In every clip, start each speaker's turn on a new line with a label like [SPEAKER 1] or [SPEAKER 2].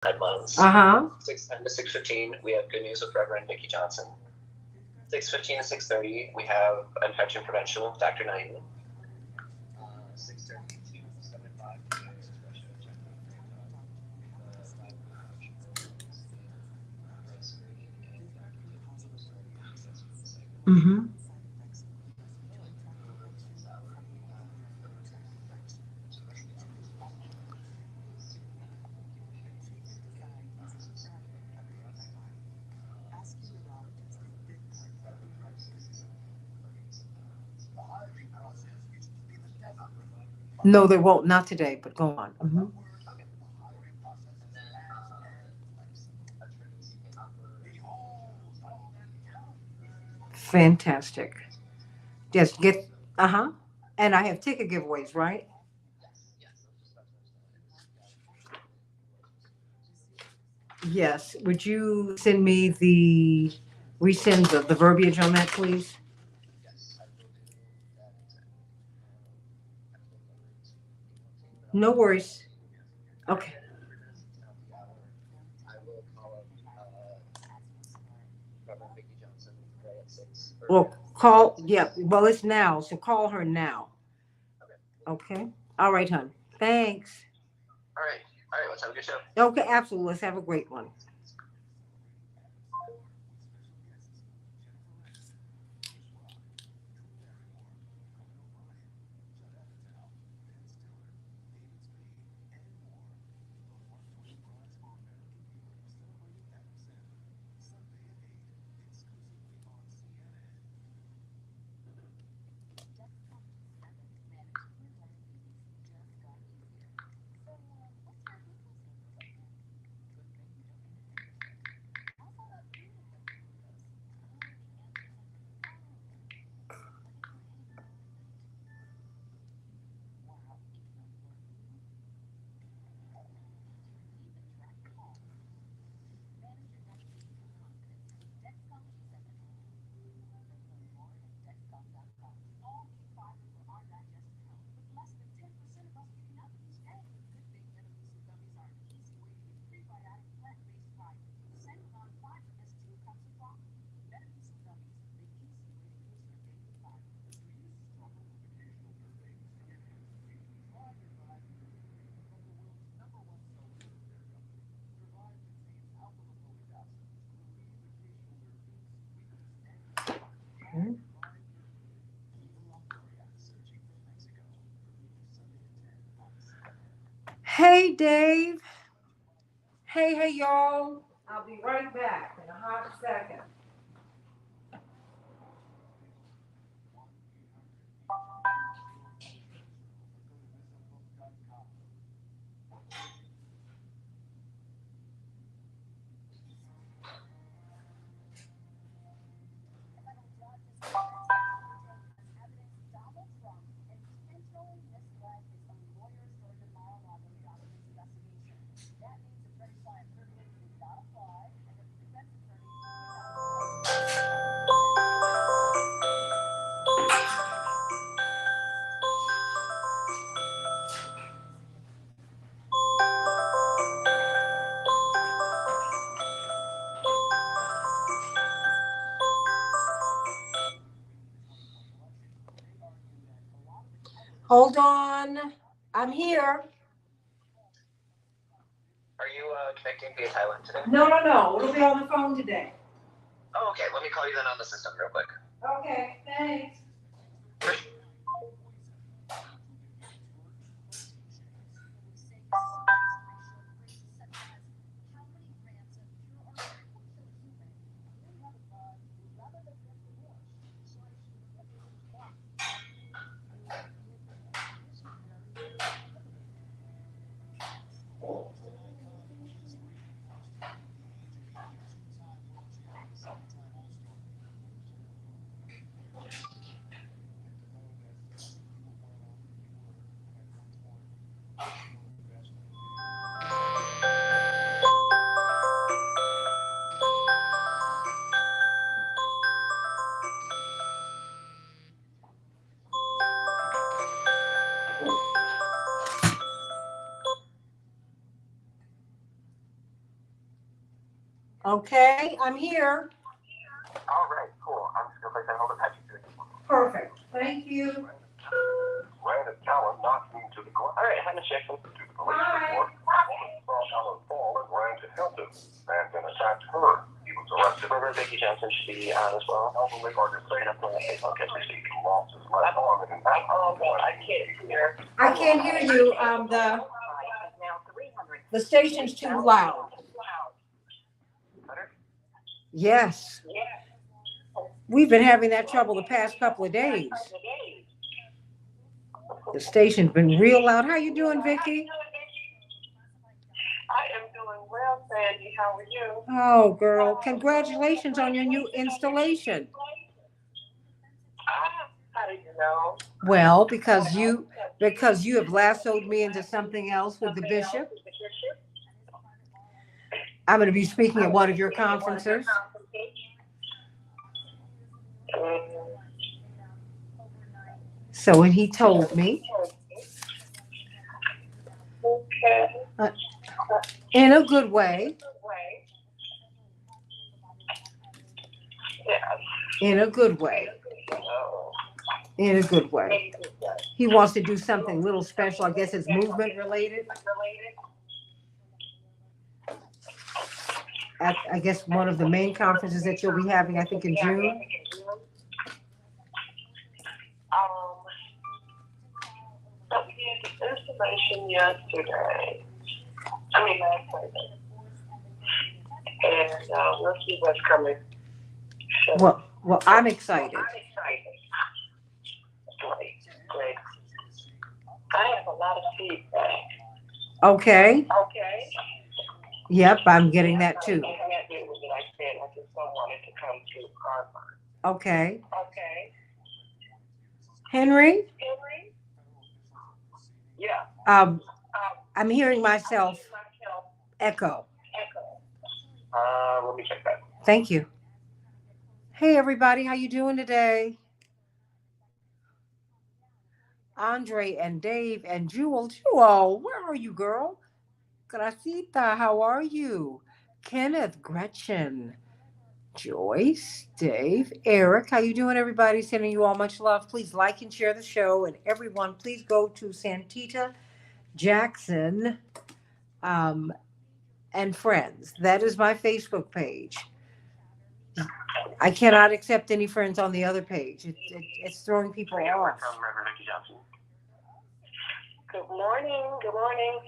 [SPEAKER 1] headlines. 6:10 to 6:15, we have good news with Reverend Vicki Johnson. 6:15 to 6:30, we have infection prevention with Dr. Knighton. 6:30 to 7:05, we have expression of check
[SPEAKER 2] Mm-hmm. No, they won't. Not today, but go on. Mm-hmm. Fantastic. Yes, get, uh-huh. And I have ticket giveaways, right? Yes. Would you send me the resend the verbiage on that, please? No worries. Okay.
[SPEAKER 1] I will call up Reverend Vicki Johnson right at 6.
[SPEAKER 2] Well, call, yeah, well, it's now, so call her now. Okay. All right, hon. Thanks.
[SPEAKER 1] All right. All right. Let's have a good show.
[SPEAKER 2] Okay, absolutely. Let's have a great one. Hey, Dave. Hey, y'all. I'll be right back in a hot second. Hold on. I'm here.
[SPEAKER 1] Are you connecting via Thailand today?
[SPEAKER 2] No, no, no. It'll be on the phone today.
[SPEAKER 1] Oh, okay. Let me call you then on the system real quick.
[SPEAKER 2] Okay, thanks. Okay, I'm here.
[SPEAKER 1] All right, cool. I'm just going to place that hold and patch you through.
[SPEAKER 2] Perfect. Thank you.
[SPEAKER 1] Brandon Callen knocked me to the ground. All right, Hannah Jackson to the police report. Woman saw Callen fall and ran to help him, and then attacked her. He was arrested. Reverend Vicky Johnson should be on as well. Alvin Lake Argus saying up on the Facebook has received losses left arm and oh God, I can't hear.
[SPEAKER 2] I can't hear you. The station's too loud. Yes. We've been having that trouble the past couple of days. The station's been real loud. How you doing, Vicky?
[SPEAKER 1] I am doing well, Sandy. How are you?
[SPEAKER 2] Oh, girl, congratulations on your new installation.
[SPEAKER 1] How do you know?
[SPEAKER 2] Well, because you have lassoed me into something else with the bishop. I'm going to be speaking at one of your conferences. So when he told me, in a good way, in a good way, in a good way. He wants to do something a little special. I guess it's movement related. At, I guess, one of the main conferences that you'll be having, I think, in June.
[SPEAKER 1] But we had the installation yesterday. I mean, last Friday. And we'll see what's coming.
[SPEAKER 2] Well, I'm excited.
[SPEAKER 1] Great. I have a lot of feedback.
[SPEAKER 2] Okay. Yep, I'm getting that too.
[SPEAKER 1] I just don't want it to come to Harvard.
[SPEAKER 2] Okay. Henry?
[SPEAKER 1] Yeah.
[SPEAKER 2] I'm hearing myself echo.
[SPEAKER 1] Let me check that.
[SPEAKER 2] Thank you. Hey, everybody. How you doing today? Andre and Dave and Jewel. Jewel, where are you, girl? Gracita, how are you? Kenneth, Gretchen, Joyce, Dave, Eric. How you doing, everybody? Sending you all much love. Please like and share the show. And everyone, please go to Santita Jackson and Friends. That is my Facebook page. I cannot accept any friends on the other page. It's throwing people off.
[SPEAKER 1] Good morning.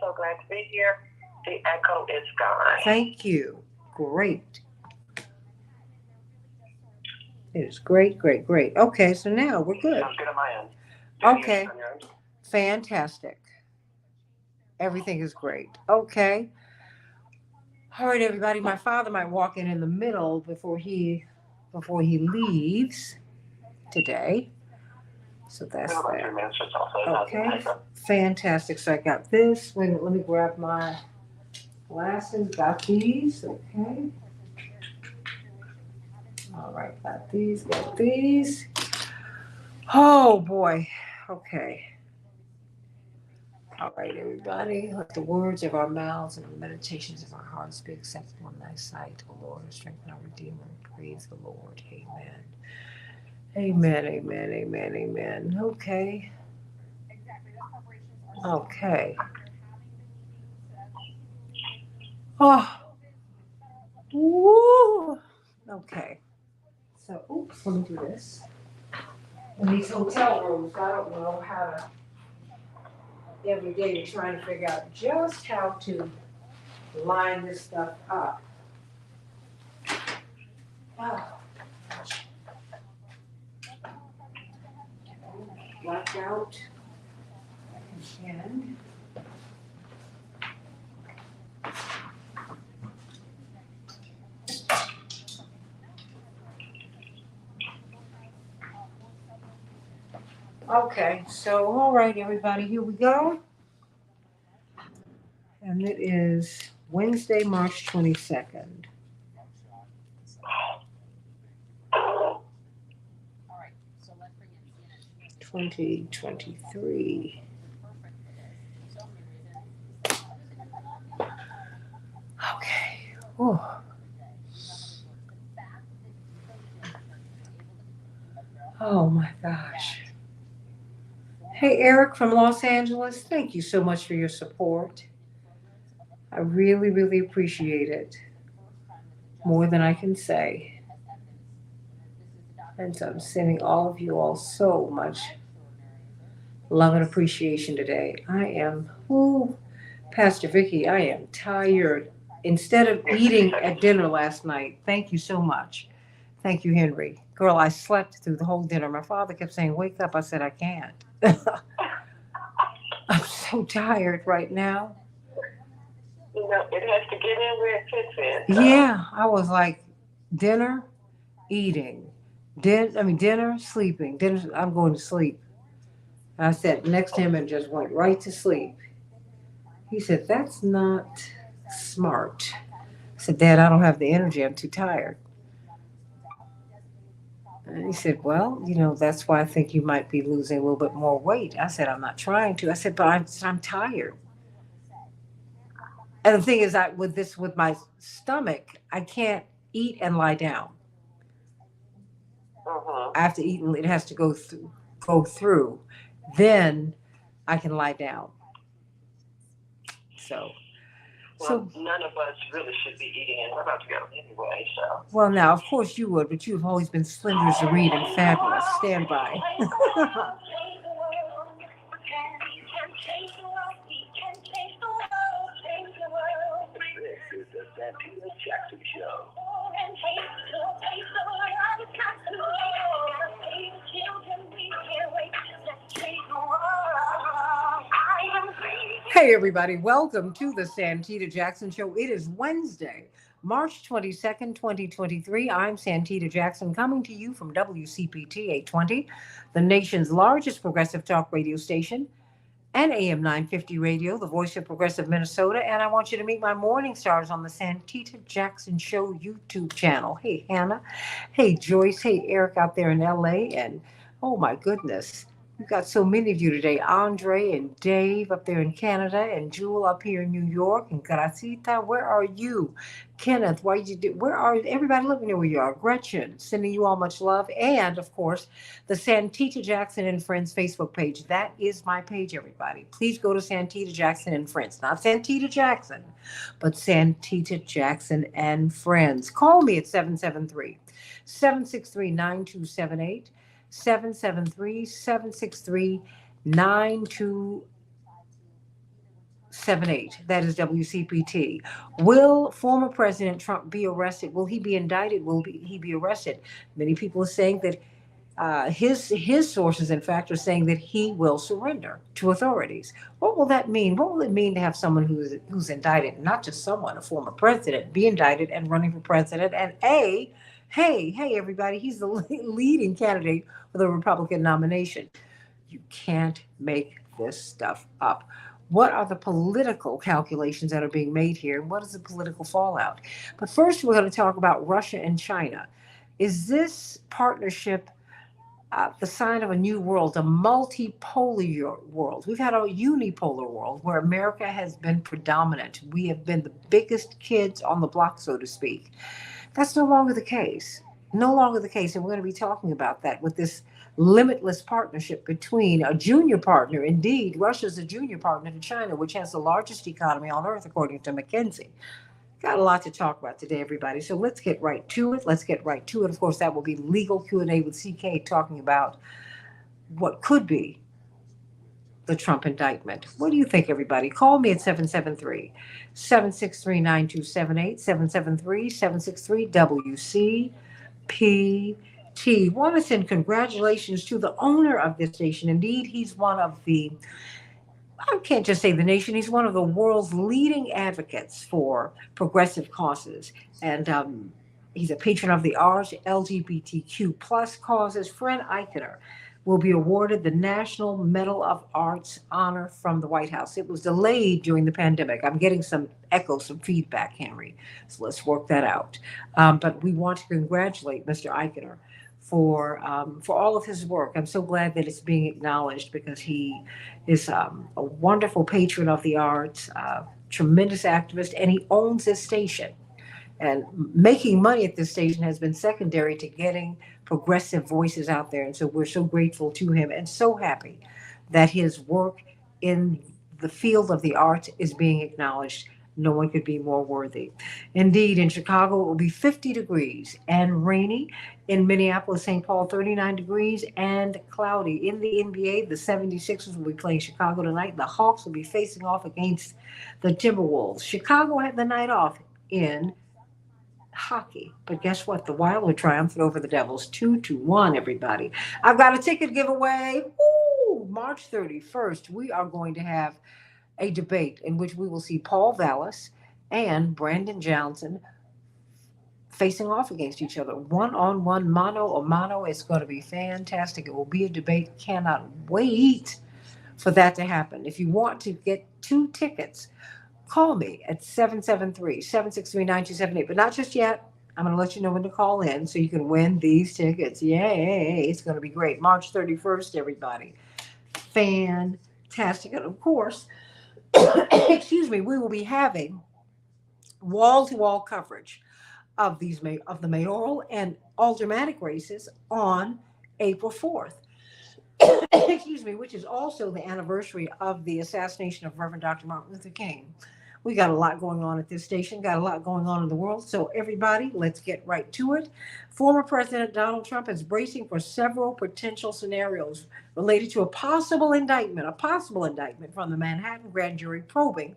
[SPEAKER 1] So glad to be here. The echo is gone.
[SPEAKER 2] Thank you. Great. It is great. Okay, so now we're good.
[SPEAKER 1] Sounds good on my end.
[SPEAKER 2] Okay. Fantastic. Everything is great. Okay. All right, everybody. My father might walk in the middle before he leaves today. So that's that. Okay. Fantastic. So I got this. Wait a minute, let me grab my glasses. Got these. Okay. All right. Got these. Oh, boy. Okay. All right, everybody. Let the words of our mouths and the meditations of our hearts be acceptable in thy sight, O Lord, strengthen our Redeemer. Praise the Lord. Amen. Okay. Oh. Woo. Okay. So, oops, let me do this. In these hotel rooms, I don't know how to. Every day you're trying to figure out just how to line this stuff up. Oh. Black out. And okay, so all right, everybody, here we go. And it is Wednesday, March 22nd. 2023. Okay. Oh. Oh my gosh. Hey, Eric from Los Angeles, thank you so much for your support. I really, really appreciate it more than I can say. And so I'm sending all of you all so much love and appreciation today. I am, ooh, Pastor Vicky, I am tired. Instead of eating at dinner last night, thank you so much. Thank you, Henry. Girl, I slept through the whole dinner. My father kept saying, wake up. I said, I can't. I'm so tired right now.
[SPEAKER 1] It has to get in where it fits in. So.
[SPEAKER 2] Yeah, I was like, dinner, eating. Dinner, sleeping. Dinner, I'm going to sleep. I sat next to him and just went right to sleep. He said, that's not smart. I said, Dad, I don't have the energy. I'm too tired. And he said, well, that's why I think you might be losing a little bit more weight. I said, I'm not trying to. I said, but I'm tired. And the thing is, with my stomach, I can't eat and lie down. I have to eat and it has to go through. Then I can lie down. So
[SPEAKER 1] Well, none of us really should be eating, and we're about to go anyway, so.
[SPEAKER 2] Well, now, of course you would, but you've always been slender as a reed and fabulous. Stand by.
[SPEAKER 1] This is the Santita Jackson Show.
[SPEAKER 2] Hey, everybody. Welcome to the Santita Jackson Show. It is Wednesday, March 22nd, 2023. I'm Santita Jackson coming to you from WCPT 820, the nation's largest progressive talk radio station, and AM 950 Radio, the voice of progressive Minnesota. And I want you to meet my morning stars on the Santita Jackson Show YouTube channel. Hey, Hannah. Hey, Joyce. Hey, Eric out there in LA. And oh my goodness, we've got so many of you today. Andre and Dave up there in Canada, and Jewel up here in New York, and Gracita, where are you? Kenneth, where are everybody? Let me know where you are. Gretchen, sending you all much love. And of course, the Santita Jackson and Friends Facebook page. That is my page, everybody. Please go to Santita Jackson and Friends. Not Santita Jackson, but Santita Jackson and Friends. Call me at 773-763-9278. 773-763-9278. That is WCPT. Will former President Trump be arrested? Will he be indicted? He be arrested? Many people are saying that his sources, in fact, are saying that he will surrender to authorities. What will that mean? What will it mean to have someone who's indicted, not just someone, a former president, be indicted and running for president? And hey, everybody, he's the leading candidate for the Republican nomination. You can't make this stuff up. What are the political calculations that are being made here? And what is the political fallout? But first, we're going to talk about Russia and China. Is this partnership the sign of a new world, a multipolar world? We've had a unipolar world where America has been predominant. We have been the biggest kids on the block, so to speak. That's no longer the case. No longer the case. And we're going to be talking about that with this limitless partnership between a junior partner. Indeed, Russia's a junior partner to China, which has the largest economy on earth, according to McKinsey. Got a lot to talk about today, everybody. So let's get right to it. Of course, that will be legal Q&A with CK talking about what could be the Trump indictment. What do you think, everybody? Call me at 773-763-9278, 773-763-WCPT. Want to send congratulations to the owner of this station. Indeed, he's one of I can't just say the nation, he's one of the world's leading advocates for progressive causes. And he's a patron of the arts, LGBTQ plus causes. Fred Eichner will be awarded the National Medal of Arts honor from the White House. It was delayed during the pandemic. I'm getting some echo, some feedback, Henry. So let's work that out. But we want to congratulate Mr. Eichner for all of his work. I'm so glad that it's being acknowledged because he is a wonderful patron of the arts, tremendous activist, and he owns his station. And making money at this station has been secondary to getting progressive voices out there. And so we're so grateful to him and so happy that his work in the field of the arts is being acknowledged. No one could be more worthy. Indeed, in Chicago, it will be 50 degrees and rainy. In Minneapolis, St. Paul, 39 degrees and cloudy. In the NBA, the 76ers will be playing Chicago tonight. The Hawks will be facing off against the Timberwolves. Chicago had the night off in hockey. But guess what? The Wild are triumphant over the Devils 2-1, everybody. I've got a ticket giveaway. Woo! March 31st, we are going to have a debate in which we will see Paul Vallis and Brandon Johnson facing off against each other. One on one, mano a mano. It's going to be fantastic. It will be a debate. Cannot wait for that to happen. If you want to get 2 tickets, call me at 773-763-9278. But not just yet. I'm going to let you know when to call in so you can win these tickets. Yay! It's going to be great. March 31st, everybody. Fantastic. And of course, excuse me, we will be having wall-to-wall coverage of the mayoral and aldermanic races on April 4th. Excuse me, which is also the anniversary of the assassination of Reverend Dr. Martin Luther King. We got a lot going on at this station, got a lot going on in the world. So everybody, let's get right to it. Former President Donald Trump is bracing for several potential scenarios related to a possible indictment from the Manhattan grand jury probing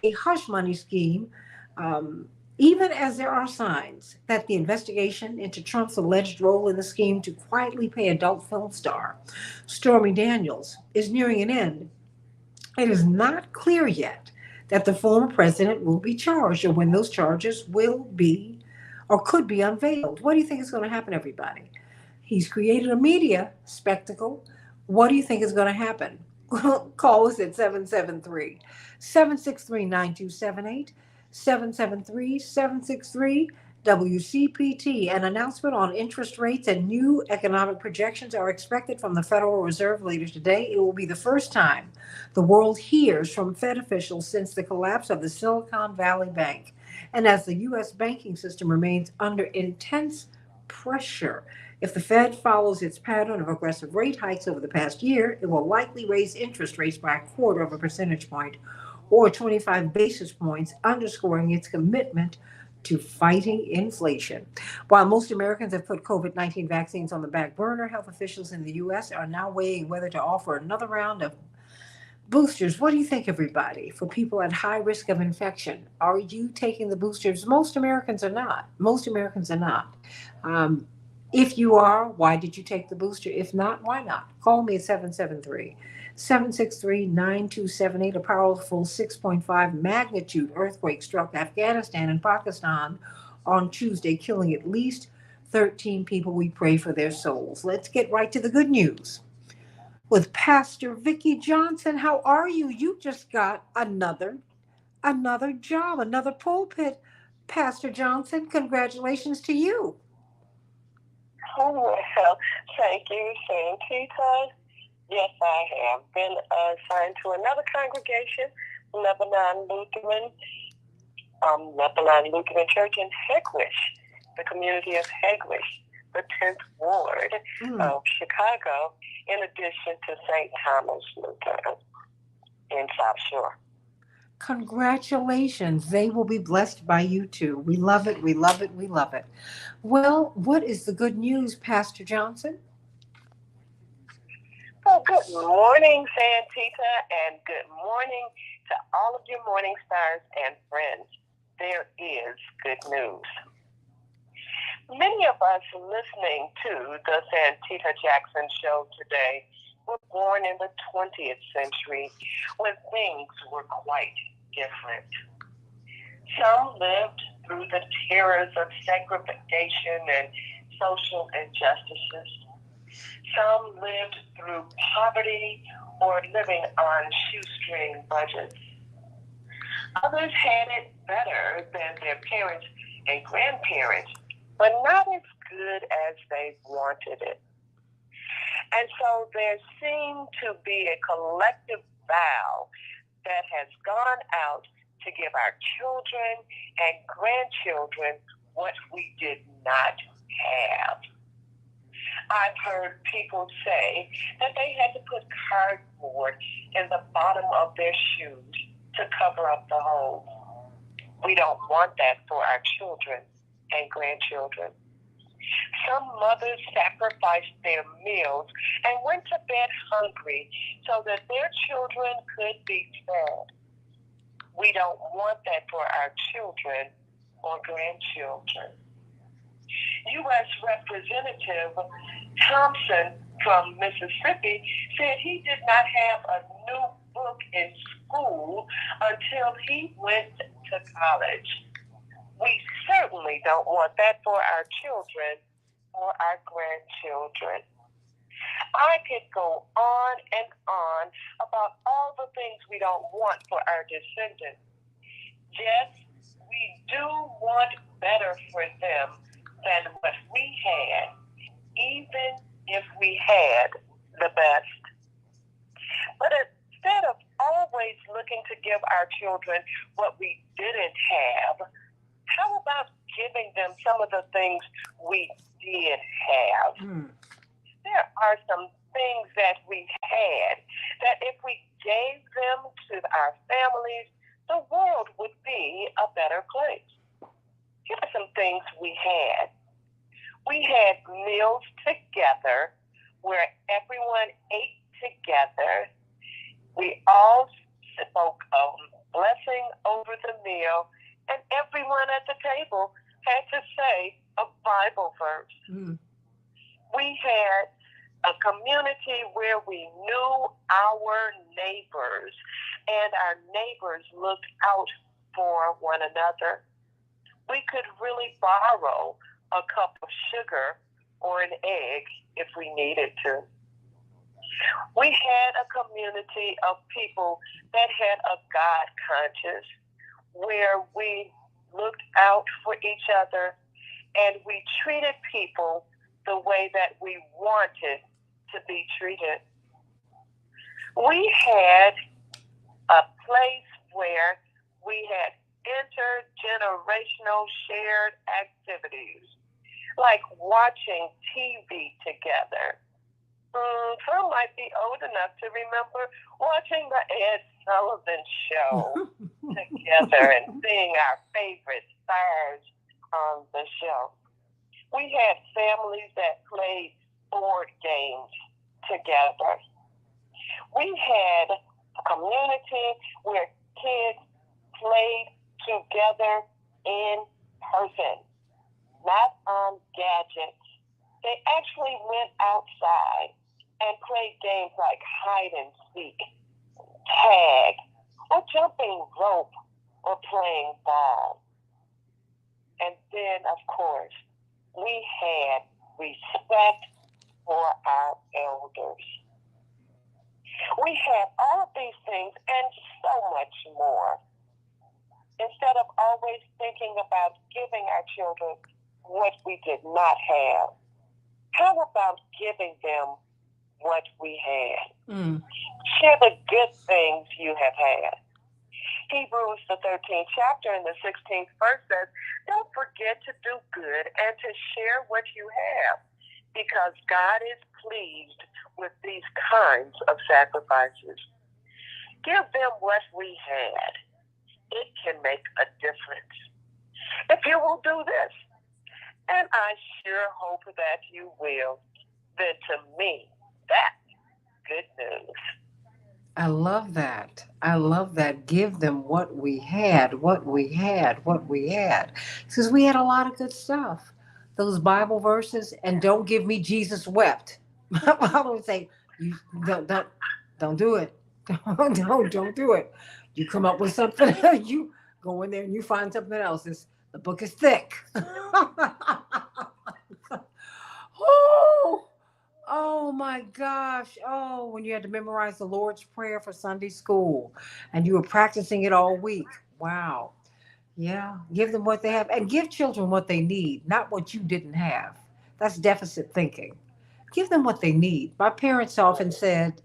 [SPEAKER 2] a hush money scheme, even as there are signs that the investigation into Trump's alleged role in the scheme to quietly pay adult film star Stormy Daniels is nearing an end. It is not clear yet that the former president will be charged or when those charges will be or could be unveiled. What do you think is going to happen, everybody? He's created a media spectacle. What do you think is going to happen? Call us at 773-763-9278, 773-763 WCPT. An announcement on interest rates and new economic projections are expected from the Federal Reserve later today. It will be the first time the world hears from Fed officials since the collapse of the Silicon Valley Bank. And as the U.S. banking system remains under intense pressure, if the Fed follows its pattern of aggressive rate hikes over the past year, it will likely raise interest rates by a quarter of a percentage point or 25 basis points, underscoring its commitment to fighting inflation. While most Americans have put COVID-19 vaccines on the back burner, health officials in the U.S. are now weighing whether to offer another round of boosters. What do you think, everybody? For people at high risk of infection, are you taking the boosters? Most Americans are not. Most Americans are not. If you are, why did you take the booster? If not, why not? Call me at 773-763-9278. A powerful 6.5 magnitude earthquake struck Afghanistan and Pakistan on Tuesday, killing at least 13 people. We pray for their souls. Let's get right to the good news with Pastor Vicki Johnson. How are you? You just got another job, another pulpit. Pastor Johnson, congratulations to you.
[SPEAKER 3] Oh, well, thank you, Santita. Yes, I have been assigned to another congregation, Lebanon Lutheran Church in Hegewisch, the community of Hegewisch, the 10th Ward of Chicago, in addition to St. Thomas Lutheran in South Shore.
[SPEAKER 2] Congratulations. They will be blessed by you too. We love it. We love it. We love it. Well, what is the good news, Pastor Johnson?
[SPEAKER 3] Well, good morning, Santita, and good morning to all of your morning stars and friends. There is good news. Many of us listening to the Santita Jackson show today were born in the 20th century when things were quite different. Some lived through the terrors of segregation and social injustices. Some lived through poverty or living on shoestring budgets. Others had it better than their parents and grandparents, but not as good as they wanted it. And so there seemed to be a collective vow that has gone out to give our children and grandchildren what we did not have. I've heard people say that they had to put cardboard in the bottom of their shoes to cover up the holes. We don't want that for our children and grandchildren. Some mothers sacrificed their meals and went to bed hungry so that their children could be fed. We don't want that for our children or grandchildren. U.S. Representative Thompson from Mississippi said he did not have a new book in school until he went to college. We certainly don't want that for our children or our grandchildren. I could go on and on about all the things we don't want for our descendants. Yes, we do want better for them than what we had, even if we had the best. But instead of always looking to give our children what we didn't have, how about giving them some of the things we did have? There are some things that we had that if we gave them to our families, the world would be a better place. Here are some things we had. We had meals together where everyone ate together. We all spoke a blessing over the meal, and everyone at the table had to say a Bible verse. We had a community where we knew our neighbors, and our neighbors looked out for one another. We could really borrow a cup of sugar or an egg if we needed to. We had a community of people that had a God conscience, where we looked out for each other and we treated people the way that we wanted to be treated. We had a place where we had intergenerational shared activities, like watching TV together. Some might be old enough to remember watching the Ed Sullivan Show together and seeing our favorite stars on the show. We had families that played board games together. We had a community where kids played together in person, not on gadgets. They actually went outside and played games like hide and seek, tag, or jumping rope, or playing ball. And then, of course, we had respect for our elders. We had all of these things and so much more. Instead of always thinking about giving our children what we did not have, how about giving them what we had? Share the good things you have had. Hebrews, the 13th chapter and the 16th verse says, don't forget to do good and to share what you have, because God is pleased with these kinds of sacrifices. Give them what we had. It can make a difference. If you will do this, and I sure hope that you will, then to me, that's good news.
[SPEAKER 2] I love that. I love that. Give them what we had, what we had, what we had. Because we had a lot of good stuff. Those Bible verses, and don't give me Jesus wept. My father would say, "You don't do it. Don't do it. You come up with something, you go in there and you find something else. The book is thick." Oh, oh my gosh. Oh, when you had to memorize the Lord's Prayer for Sunday school and you were practicing it all week. Wow. Yeah. Give them what they have and give children what they need, not what you didn't have. That's deficit thinking. Give them what they need. My parents often said,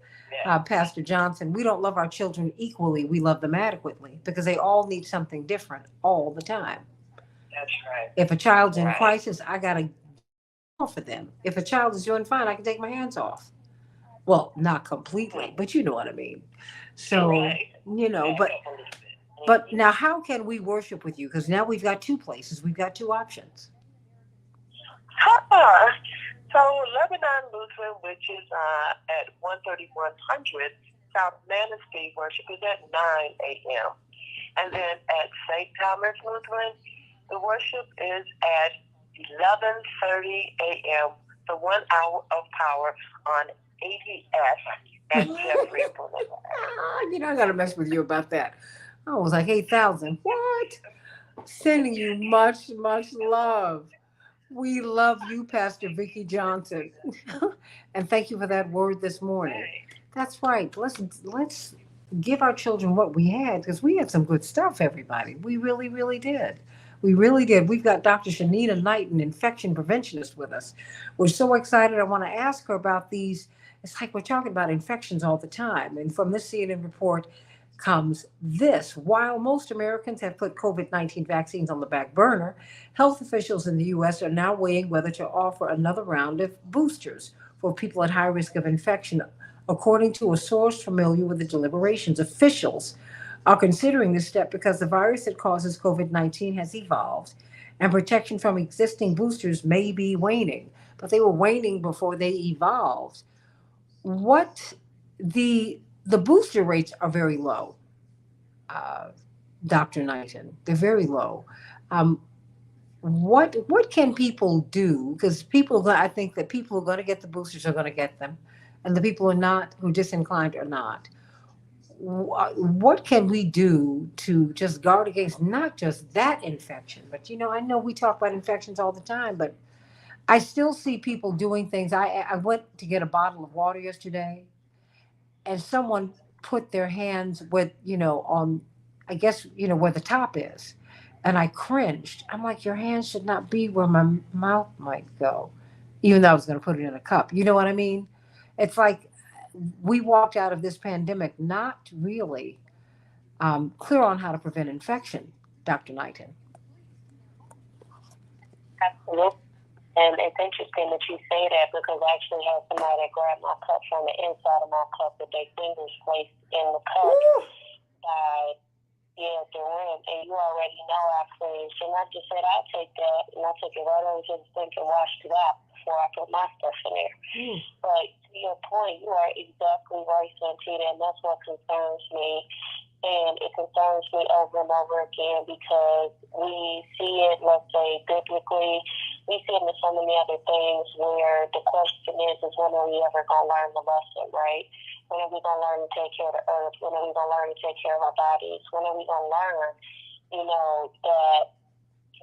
[SPEAKER 2] Pastor Johnson, we don't love our children equally. We love them adequately because they all need something different all the time.
[SPEAKER 3] That's right.
[SPEAKER 2] If a child's in crisis, I got to for them. If a child is doing fine, I can take my hands off. Well, not completely, but you know what I mean. So, but now how can we worship with you? Because now we've got two places, we've got two options.
[SPEAKER 3] So Lebanon Lutheran, which is at 13100 South Manistee, worship is at 9 a.m. And then at St. Thomas Lutheran, the worship is at 11:30 a.m. for 1 hour of power on 80S at Jeffrey Boulevard.
[SPEAKER 2] I got to mess with you about that. I was like 8,000. What? Sending you much, much love. We love you, Pastor Vicki Johnson. And thank you for that word this morning. That's right. Let's give our children what we had, because we had some good stuff, everybody. We really, really did. We really did. We've got Dr. Shanita Knight, an infection preventionist, with us. We're so excited. I want to ask her about these. It's like we're talking about infections all the time. And from this CNN report comes this. While most Americans have put COVID-19 vaccines on the back burner, health officials in the U.S. are now weighing whether to offer another round of boosters for people at high risk of infection. According to a source familiar with the deliberations, officials are considering this step because the virus that causes COVID-19 has evolved and protection from existing boosters may be waning. But they were waning before they evolved. What the booster rates are very low, Dr. Knighton. They're very low. Um, what can people do? Because I think that people who are going to get the boosters are going to get them, and the people who are not, who are disinclined, are not. What can we do to just guard against not just that infection, but I know we talk about infections all the time, but I still see people doing things. I went to get a bottle of water yesterday, and someone put their hands with, on, I guess, where the top is. And I cringed. I'm like, your hands should not be where my mouth might go, even though I was going to put it in a cup. You know what I mean? It's like we walked out of this pandemic not really clear on how to prevent infection, Dr. Knighton.
[SPEAKER 3] Absolutely. And it's interesting that you say that, because I actually had somebody that grabbed my cup from the inside of my cup with their fingers placed in the cup by the rim. And you already know I cringed. And I just said, I'll take that. And I took it right over to the sink and washed it out before I put my stuff in there. But to your point, you are exactly right, Santita, and that's what concerns me. And it concerns me over and over again because we see it, let's say, biblically. We see it in so many other things where the question is when are we ever going to learn the lesson, right? When are we going to learn to take care of the earth? When are we going to learn to take care of our bodies? When are we going to learn, that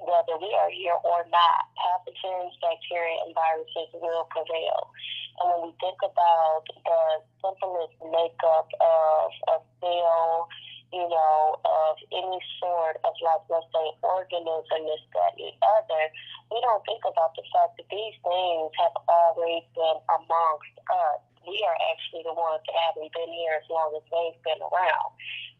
[SPEAKER 3] whether we are here or not, pathogens, bacteria, and viruses will prevail. And when we think about the simplest makeup of a cell, of any sort of, like, let's say, organism, this, that, and the other, we don't think about the fact that these things have always been amongst us. We are actually the ones that haven't been here as long as they've been around.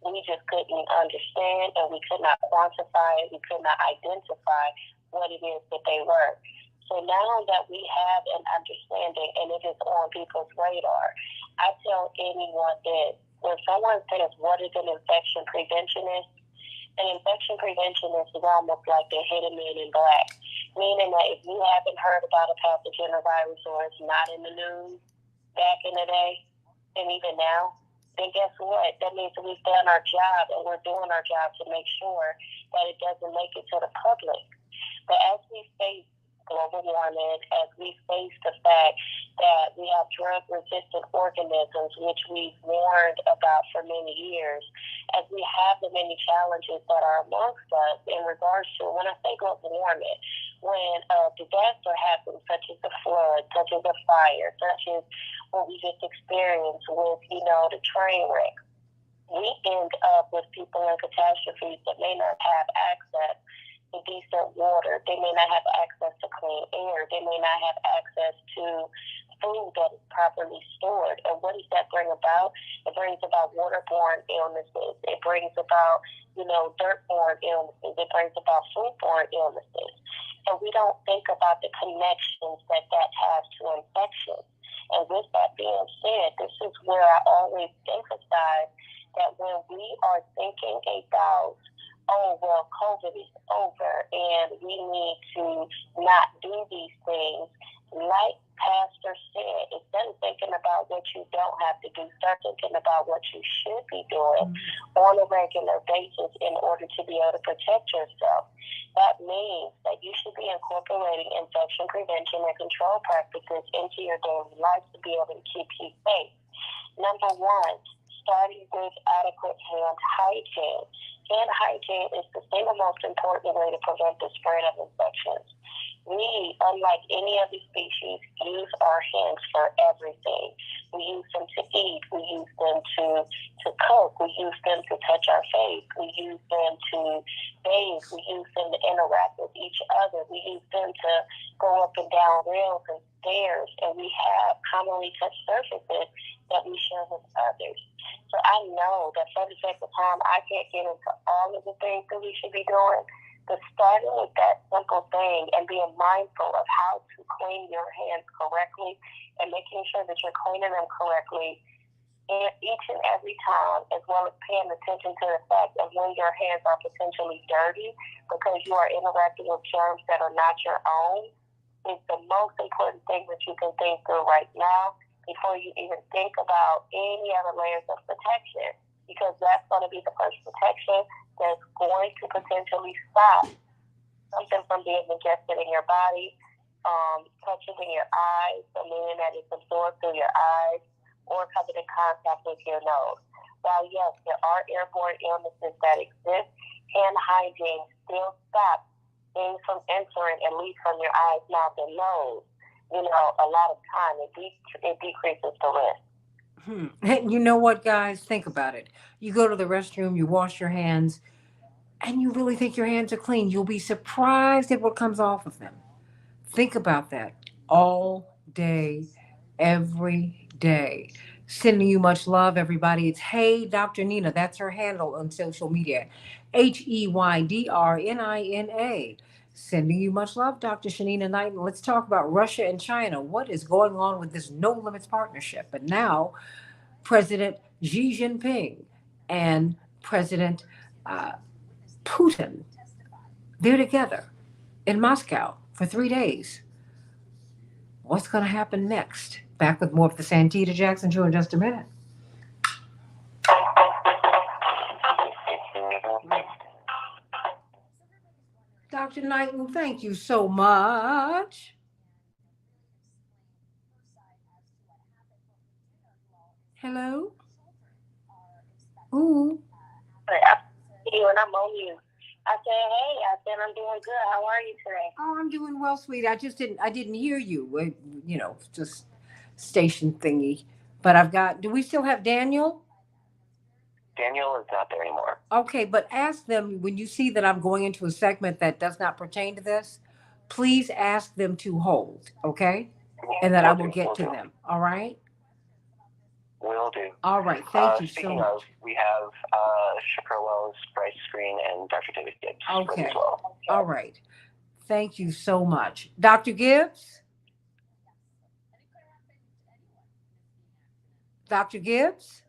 [SPEAKER 3] We just couldn't understand, and we could not quantify it. We could not identify what it is that they were. So now that we have an understanding and it is on people's radar, I tell anyone this. When someone says, what is an infection preventionist? An infection preventionist is almost like the hidden man in black, meaning that if you haven't heard about a pathogen or virus, or it's not in the news back in the day, and even now, then guess what? That means that we've done our job, and we're doing our job to make sure that it doesn't make it to the public. But as we face global warming, as we face the fact that we have drug-resistant organisms, which we've warned about for many years, as we have the many challenges that are amongst us in regards to, when I say global warming, when a disaster happens, such as a flood, such as a fire, such as what we just experienced with, the train wreck, we end up with people in catastrophes that may not have access to decent water. They may not have access to clean air. They may not have access to food that is properly stored. And what does that bring about? It brings about waterborne illnesses. It brings about, dirt-borne illnesses. It brings about foodborne illnesses. And we don't think about the connections that has to infections. And with that being said, this is where I always emphasize that when we are thinking about, oh, well, COVID is over and we need to not do these things, like Pastor said, instead of thinking about what you don't have to do, start thinking about what you should be doing on a regular basis in order to be able to protect yourself. That means that you should be incorporating infection prevention and control practices into your daily life to be able to keep you safe. Number one, starting with adequate hand hygiene. Hand hygiene is the single most important way to prevent the spread of infections. We, unlike any other species, use our hands for everything. We use them to eat. We use them to cook. We use them to touch our face. We use them to bathe. We use them to interact with each other. We use them to go up and down rails and stairs. And we have commonly touched surfaces that we share with others. So I know that for the sake of time, I can't get into all of the things that we should be doing. But starting with that simple thing and being mindful of how to clean your hands correctly and making sure that you're cleaning them correctly each and every time, as well as paying attention to the fact of when your hands are potentially dirty because you are interacting with germs that are not your own, is the most important thing that you can think through right now before you even think about any other layers of protection, because that's going to be the first protection that's going to potentially stop something from being ingested in your body, touching in your eyes, so meaning that it's absorbed through your eyes, or coming in contact with your nose. While yes, there are airborne illnesses that exist, hand hygiene still stops things from entering, at least from your eyes, mouth, and nose. A lot of time it decreases the risk.
[SPEAKER 2] You know what, guys? Think about it. You go to the restroom, you wash your hands, and you really think your hands are clean. You'll be surprised at what comes off of them. Think about that all day, every day. Sending you much love, everybody. It's Hey Dr. Nina. That's her handle on social media. HEYDRNINA. Sending you much love, Dr. Shanina Knighton. Let's talk about Russia and China. What is going on with this no limits partnership? But now, President Xi Jinping and President Putin, they're together in Moscow for 3 days. What's going to happen next? Back with more of the Santita Jackson Show in just a minute. Dr. Knighton, thank you so much. Hello? Ooh.
[SPEAKER 3] I see you and I'm on you. I said, I'm doing good. How are you today?
[SPEAKER 2] Oh, I'm doing well, sweetie. I didn't hear you. Just station thingy. But do we still have Daniel?
[SPEAKER 1] Daniel is not there anymore.
[SPEAKER 2] Okay, but ask them when you see that I'm going into a segment that does not pertain to this, please ask them to hold, okay? And that I will get to them. All right?
[SPEAKER 1] Will do.
[SPEAKER 2] All right. Thank you so much.
[SPEAKER 1] Speaking of, we have Shakir Wells, Bryce Green, and Dr. David Gibbs.
[SPEAKER 2] Okay.
[SPEAKER 1] As well.
[SPEAKER 2] All right. Thank you so much. Dr. Gibbs? Dr. Gibbs?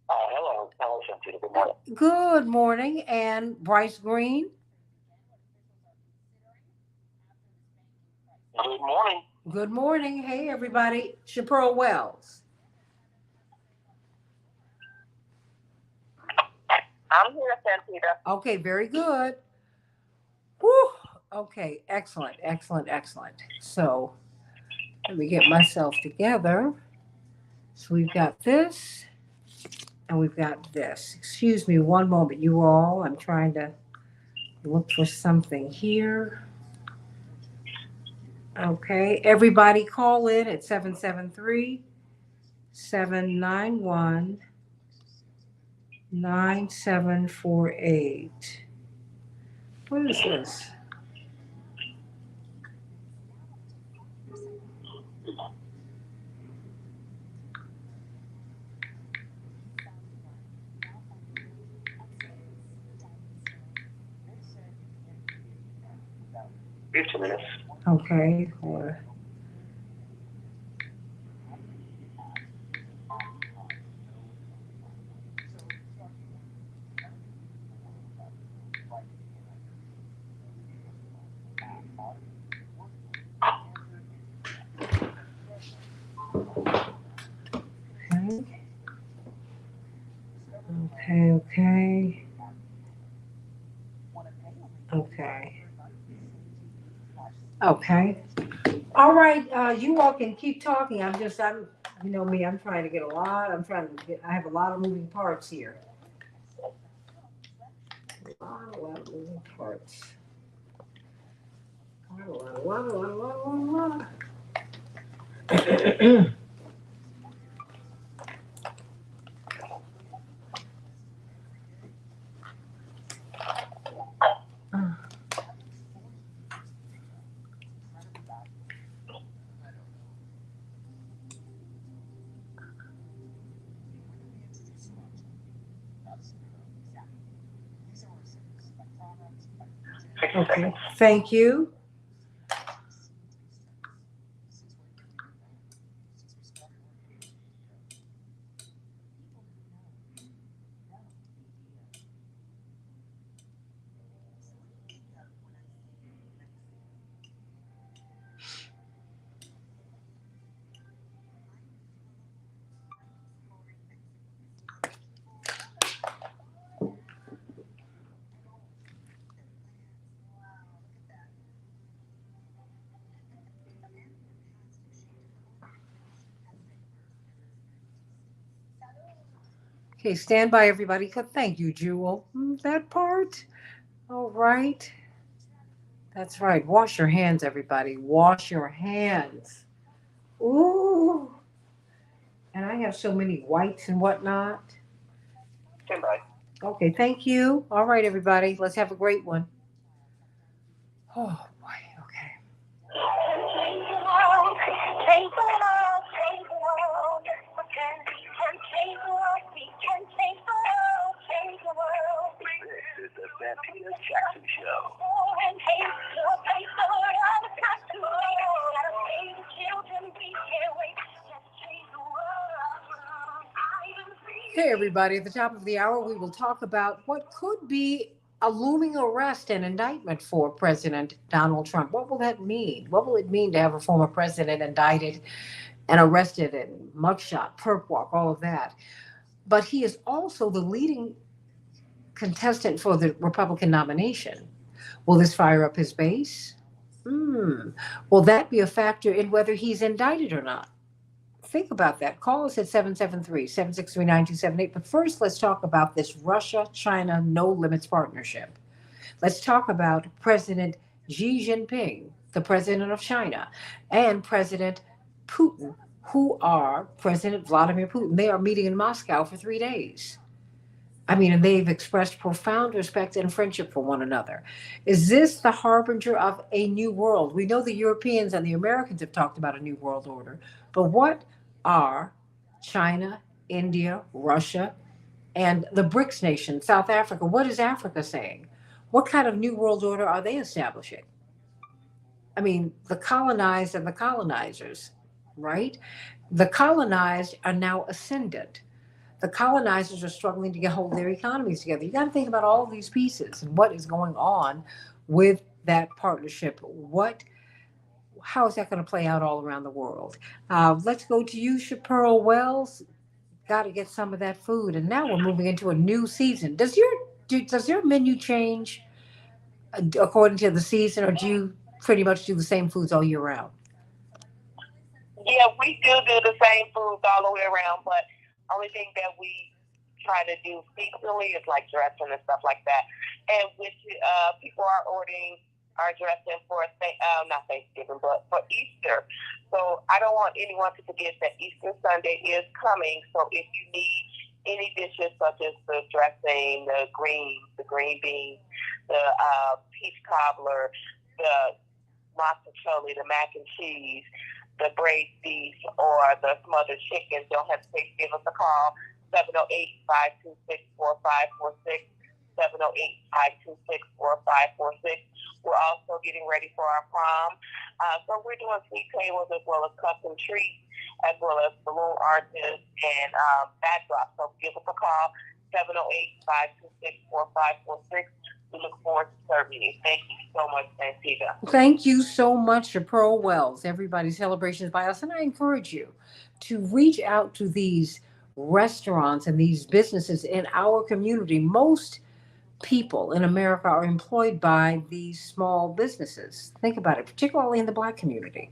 [SPEAKER 1] Hello, Santita. Good morning.
[SPEAKER 2] Good morning. And Bryce Green?
[SPEAKER 1] Good morning.
[SPEAKER 2] Good morning. Hey, everybody. Shakir Wells.
[SPEAKER 3] I'm here, Santita.
[SPEAKER 2] Okay, very good. Whew. Okay, excellent. So let me get myself together. So we've got this and we've got this. Excuse me one moment, you all. I'm trying to look for something here. Okay, everybody call in at 773-791-9748. What is this?
[SPEAKER 1] 15 minutes.
[SPEAKER 2] Okay. Okay. Okay. All right. You all can keep talking. You know me, I'm trying to get a lot. I have a lot of moving parts here. A lot of moving parts. A lot. Okay. Thank you. Okay, stand by, everybody. Thank you, Jewel. That part. All right. That's right. Wash your hands, everybody. Wash your hands. Ooh. And I have so many whites and whatnot.
[SPEAKER 1] Stand by.
[SPEAKER 2] Okay, thank you. All right, everybody. Let's have a great one. Oh, boy. Okay.
[SPEAKER 3] Change the world, change the world, change the world. We can change the world, we can change the world, change the world.
[SPEAKER 1] This is the Santita Jackson Show.
[SPEAKER 3] And change the world, not to world. Gotta save the children, we can't wait. Let's change the world.
[SPEAKER 2] Hey, everybody. At the top of the hour, we will talk about what could be a looming arrest and indictment for President Donald Trump. What will that mean? What will it mean to have a former president indicted and arrested and mugshot, perp walk, all of that? But he is also the leading contestant for the Republican nomination. Will this fire up his base? Will that be a factor in whether he's indicted or not? Think about that. Call us at 773-763-9278. But first, let's talk about this Russia China no limits partnership. Let's talk about President Xi Jinping, the president of China, and President Putin, who are President Vladimir Putin. They are meeting in Moscow for 3 days. I mean, and they've expressed profound respect and friendship for one another. Is this the harbinger of a new world? We know the Europeans and the Americans have talked about a new world order, but what are China, India, Russia, and the BRICS nations, South Africa? What is Africa saying? What kind of new world order are they establishing? I mean, the colonized and the colonizers, right? The colonized are now ascendant. The colonizers are struggling to get hold of their economies together. You got to think about all these pieces and what is going on with that partnership. How is that going to play out all around the world? Let's go to you, Chaparral Wells. Got to get some of that food. And now we're moving into a new season. Does your menu change according to the season, or do you pretty much do the same foods all year round?
[SPEAKER 3] Yeah, we do the same foods all the way around, but only thing that we try to do seasonally is like dressing and stuff like that. And which people are ordering our dressing for not Thanksgiving, but for Easter. So I don't want anyone to forget that Easter Sunday is coming. So if you need any dishes such as the dressing, the green beans, the peach cobbler, the mozzarella, the mac and cheese, the braised beef, or the smothered chicken, don't hesitate to give us a call, 708-526-4546. 708-526-4546. We're also getting ready for our prom. So we're doing sweet tables as well as custom treats, as well as balloon arches and backdrops. So give us a call, 708-526-4546. We look forward to serving you. Thank you so much, Santita.
[SPEAKER 2] Thank you so much, Pearl Wells. Everybody celebrations by us. And I encourage you to reach out to these restaurants and these businesses in our community. Most people in America are employed by these small businesses. Think about it, particularly in the Black community.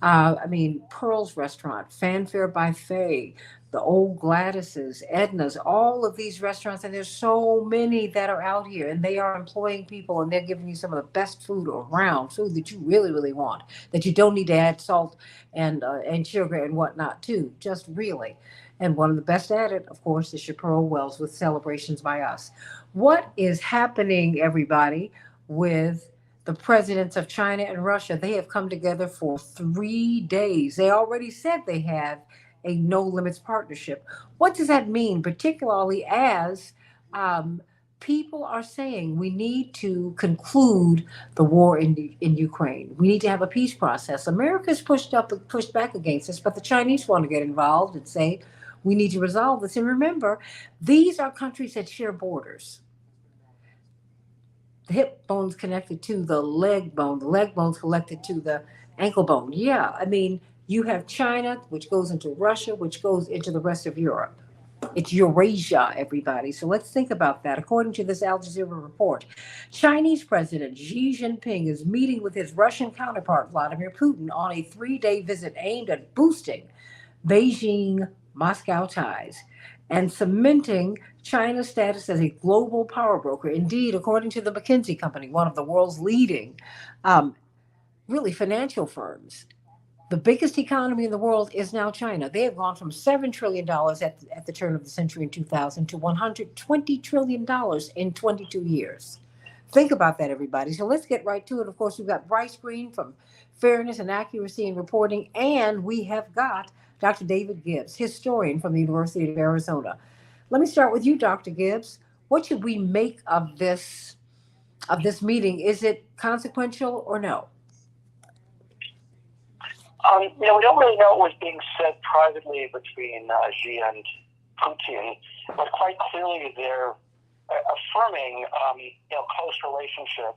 [SPEAKER 2] I mean, Pearl's Restaurant, Fanfare by Faye, the Old Gladys's, Edna's, all of these restaurants, and there's so many that are out here, and they are employing people, and they're giving you some of the best food around, food that you really, really want, that you don't need to add salt and sugar and whatnot to, just really. And one of the best at it, of course, is Pearl Wells with Celebrations by Us. What is happening, everybody, with the presidents of China and Russia? They have come together for 3 days. They already said they have a no limits partnership. What does that mean, particularly as people are saying we need to conclude the war in Ukraine? We need to have a peace process. America's pushed back against this, but the Chinese want to get involved and say we need to resolve this. And remember, these are countries that share borders. The hip bone's connected to the leg bone's connected to the ankle bone. Yeah, I mean, you have China, which goes into Russia, which goes into the rest of Europe. It's Eurasia, everybody. So let's think about that. According to this Al Jazeera report, Chinese President Xi Jinping is meeting with his Russian counterpart, Vladimir Putin, on a 3-day visit aimed at boosting Beijing Moscow ties and cementing China's status as a global power broker. Indeed, according to the McKinsey Company, one of the world's leading, really financial firms, the biggest economy in the world is now China. They have gone from $7 trillion at the turn of the century in 2000 to $120 trillion in 22 years. Think about that, everybody. So let's get right to it. Of course, we've got Bryce Green from Fairness and Accuracy in Reporting, and we have got Dr. David Gibbs, historian from the University of Arizona. Let me start with you, Dr. Gibbs. What should we make of this meeting? Is it consequential or no?
[SPEAKER 1] We don't really know what was being said privately between Xi and Putin, but quite clearly they're affirming close relationship,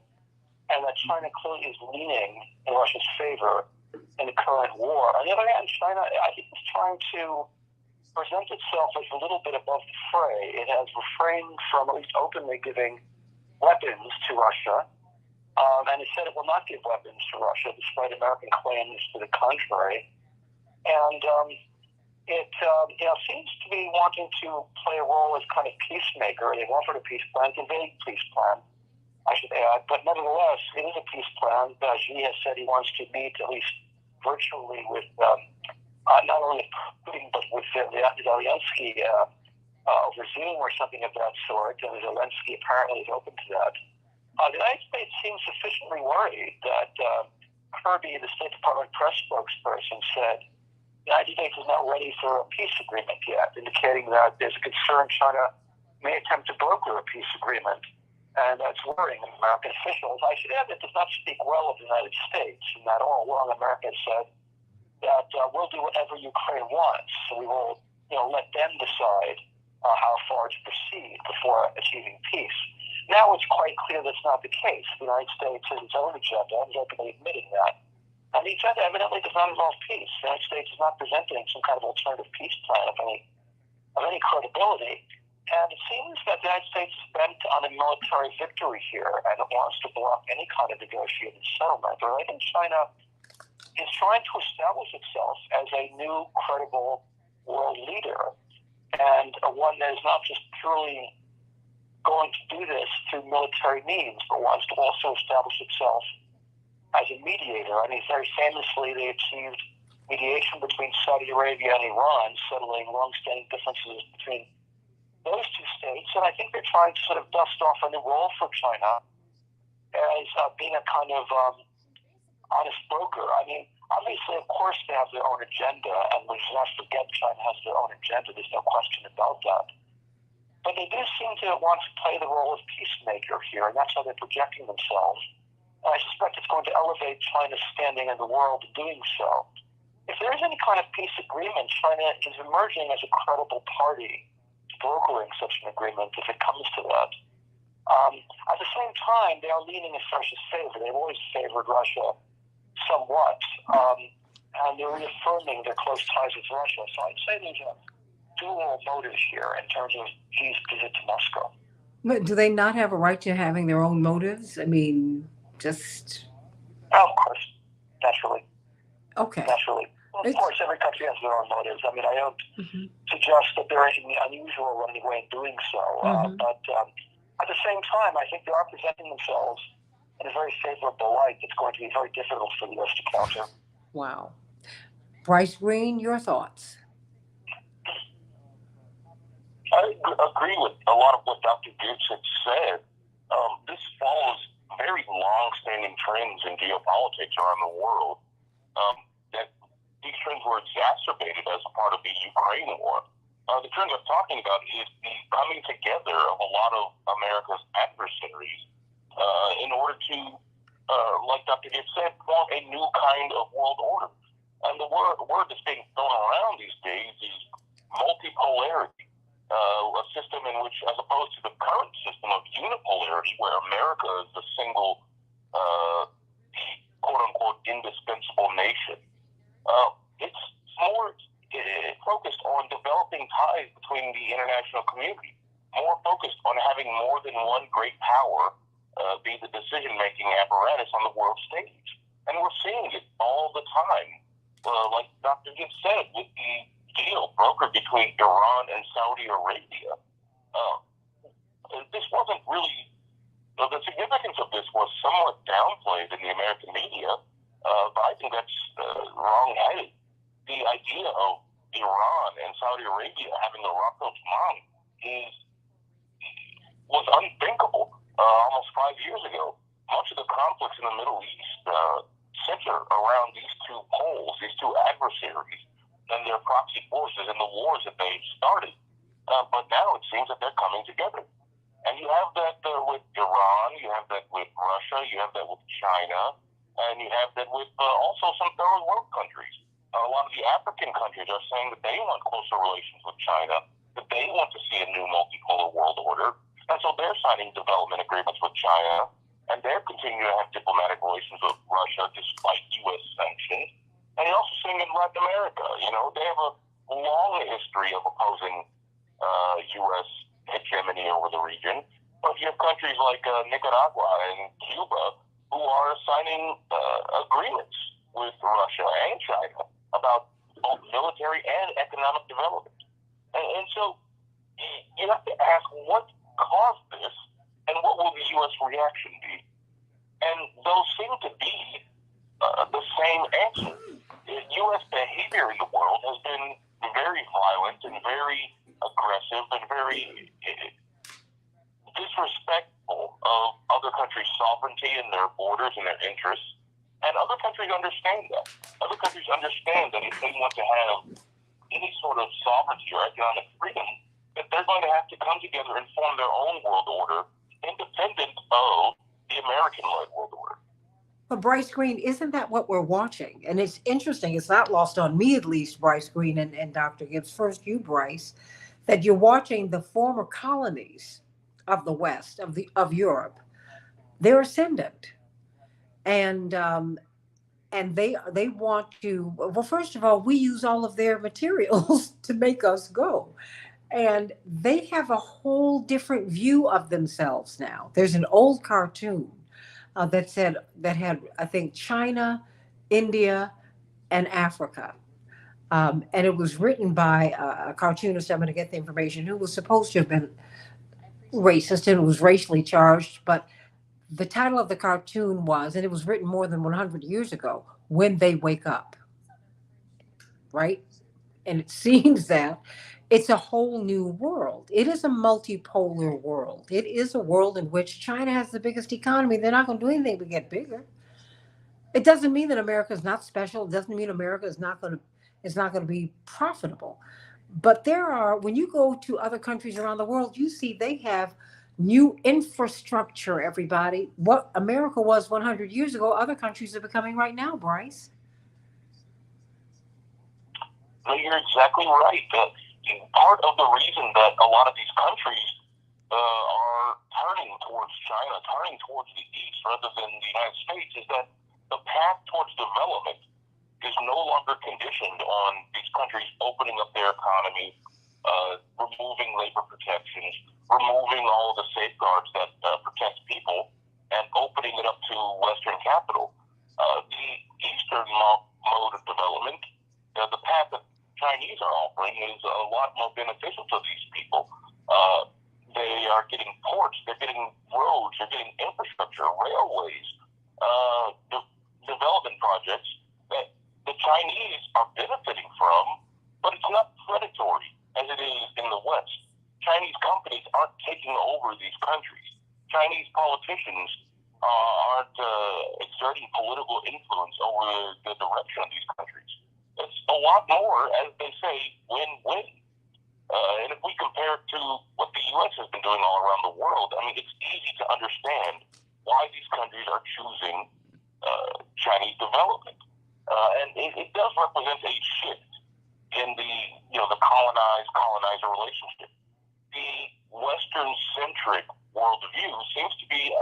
[SPEAKER 1] and that China clearly is leaning in Russia's favor in the current war. On the other hand, China, I think, is trying to present itself as a little bit above the fray. It has refrained from at least openly giving weapons to Russia, and it said it will not give weapons to Russia, despite American claims to the contrary. And it seems to be wanting to play a role as kind of peacemaker. They've offered a peace plan, a vague peace plan, I should add, but nevertheless, it is a peace plan. Xi has said he wants to meet at least virtually with not only Putin, but with Zelensky over Zoom or something of that sort, and Zelensky apparently is open to that. The United States seems sufficiently worried that Kirby, the State Department press spokesperson, said the United States is not ready for a peace agreement yet, indicating that there's a concern China may attempt to broker a peace agreement, and that's worrying American officials. I should add that does not speak well of the United States, and that all along America said that we'll do whatever Ukraine wants, so we will let them decide how far to proceed before achieving peace. Now it's quite clear that's not the case. The United States has its own agenda and is openly admitting that. And the agenda evidently does not involve peace. The United States is not presenting some kind of alternative peace plan of any credibility. And it seems that the United States is bent on a military victory here, and it wants to block any kind of negotiated settlement. Or I think China is trying to establish itself as a new, credible world leader, and one that is not just purely going to do this through military means, but wants to also establish itself as a mediator. I mean, very famously, they achieved mediation between Saudi Arabia and Iran, settling long-standing differences between those two states. And I think they're trying to sort of dust off a new role for China as being a kind of honest broker. I mean, obviously, of course, they have their own agenda, and we should not forget China has their own agenda. There's no question about that. but they do seem to want to play the role of peacemaker here, and that's how they're projecting themselves. And I suspect it's going to elevate China's standing in the world in doing so. If there is any kind of peace agreement, China is emerging as a credible party to brokering such an agreement if it comes to that. At the same time, they are leaning in Russia's favor. They've always favored Russia somewhat, and they're reaffirming their close ties with Russia. So I'd say there's a dual motive here in terms of Xi's visit to Moscow.
[SPEAKER 2] But do they not have a right to having their own motives? I mean, just...
[SPEAKER 1] Oh, of course, naturally.
[SPEAKER 2] Okay.
[SPEAKER 1] Naturally. Well, of course, every country has their own motives. I mean, I don't suggest that they're anything unusual or any way in doing so, but at the same time, I think they are presenting themselves in a very favorable light. It's going to be very difficult for the U.S. to counter.
[SPEAKER 2] Wow. Bryce Green, your thoughts?
[SPEAKER 1] I agree with a lot of what Dr. Gibbs had said. This follows very long-standing trends in geopolitics around the world. That these trends were exacerbated as a part of the Ukraine war. The trend I'm talking about is the coming together of a lot of America's adversaries in order to, like Dr. Gibbs said, form a new kind of world order. And the word that's being thrown around these days is multipolarity, a system in which, as opposed to the current system of unipolarity, where America is the single, quote-unquote, indispensable nation, it's more focused on developing ties between the international community, more focused on having more than one great power be the decision-making apparatus on the world stage. And we're seeing it all the time. Like Dr. Gibbs said, with the deal brokered between Iran and Saudi Arabia, this wasn't really, the significance of this was somewhat downplayed in the American media, but I think that's wrong-headed. The idea of Iran and Saudi Arabia having a rapprochement was unthinkable almost 5 years ago. Much of the conflicts in the Middle East center around these two poles, these two adversaries, and their proxy forces and the wars that they've started. But now it seems that they're coming together. And you have that with Iran, you have that with Russia, you have that with China, and you have that with also some third world countries. A lot of the African countries are saying that they want closer relations with China, that they want to see a new multipolar world order, and so they're signing development agreements with China, and they're continuing to have diplomatic relations with Russia despite U.S. sanctions. And you're also seeing in Latin America, they have a long history of opposing U.S. hegemony over the region, but you have countries like Nicaragua and Cuba who are signing agreements with Russia and China about both military and economic development. And so you have to ask what caused this and what will the U.S. reaction be? And those seem to be the same answer. U.S. behavior in the world has been very violent and very aggressive and very disrespectful of other countries' sovereignty and their borders and their interests. And other countries understand that. Other countries understand that if they want to have any sort of sovereignty or economic freedom, that they're going to have to come together and form their own world order, independent of the American-led world order.
[SPEAKER 2] But Bryce Green, isn't that what we're watching? And it's interesting. It's not lost on me, at least, Bryce Green and Dr. Gibbs. First, you, Bryce, that you're watching the former colonies of the West, of Europe. They're ascendant. And they want to, well, first of all, we use all of their materials to make us go. And they have a whole different view of themselves now. There's an old cartoon that had, I think, China, India, and Africa. And it was written by a cartoonist, I'm going to get the information, who was supposed to have been racist and was racially charged, but the title of the cartoon was, and it was written more than 100 years ago, When They Wake Up. Right? And it seems that it's a whole new world. It is a multipolar world. It is a world in which China has the biggest economy. They're not going to do anything but get bigger. It doesn't mean that America is not special. It doesn't mean America is not going to be profitable. But there are, when you go to other countries around the world, you see they have new infrastructure, everybody. What America was 100 years ago, other countries are becoming right now, Bryce.
[SPEAKER 1] No, you're exactly right. Part of the reason that a lot of these countries are turning towards China, turning towards the East rather than the United States, is that the path towards development is no longer conditioned on these countries opening up their economy, removing labor protections, removing all of the safeguards that protect people, and opening it up to Western capital. The Eastern mode of development, the path that Chinese are offering, is a lot more beneficial to these people. They are getting ports, they're getting roads, they're getting infrastructure, railways, development projects that the Chinese are benefiting from, but it's not predatory as it is in the West. Chinese companies aren't taking over these countries. Chinese politicians aren't exerting political influence over the direction of these countries. It's a lot more, as they say, win-win. And if we compare it to what the U.S. has been doing all around the world, I mean, it's easy to understand why these countries are choosing Chinese development. And it does represent a shift in the colonizer relationship. The Western-centric worldview seems to be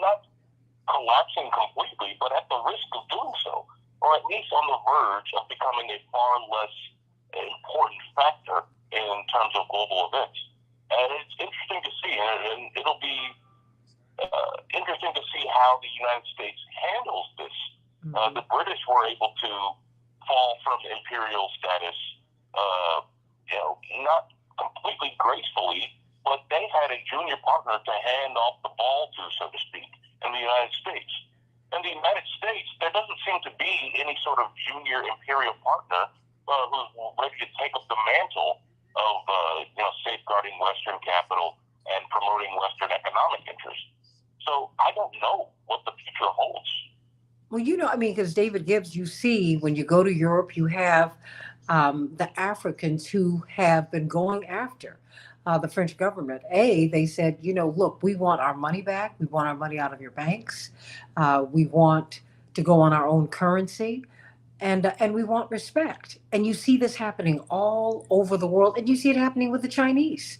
[SPEAKER 1] not collapsing completely, but at the risk of doing so, or at least on the verge of becoming a far less important factor in terms of global events. And it's interesting to see, and it'll be interesting to see how the United States handles this. The British were able to fall from imperial status, not completely gracefully, but they had a junior partner to hand off the ball to, so to speak, in the United States. In the United States, there doesn't seem to be any sort of junior imperial partner who's ready to take up the mantle of safeguarding Western capital and promoting Western economic interests. So I don't know what the future holds.
[SPEAKER 2] Well, I mean, because David Gibbs, you see, when you go to Europe, you have the Africans who have been going after the French government. They said, look, we want our money back. We want our money out of your banks. We want to go on our own currency. And we want respect. And you see this happening all over the world. And you see it happening with the Chinese.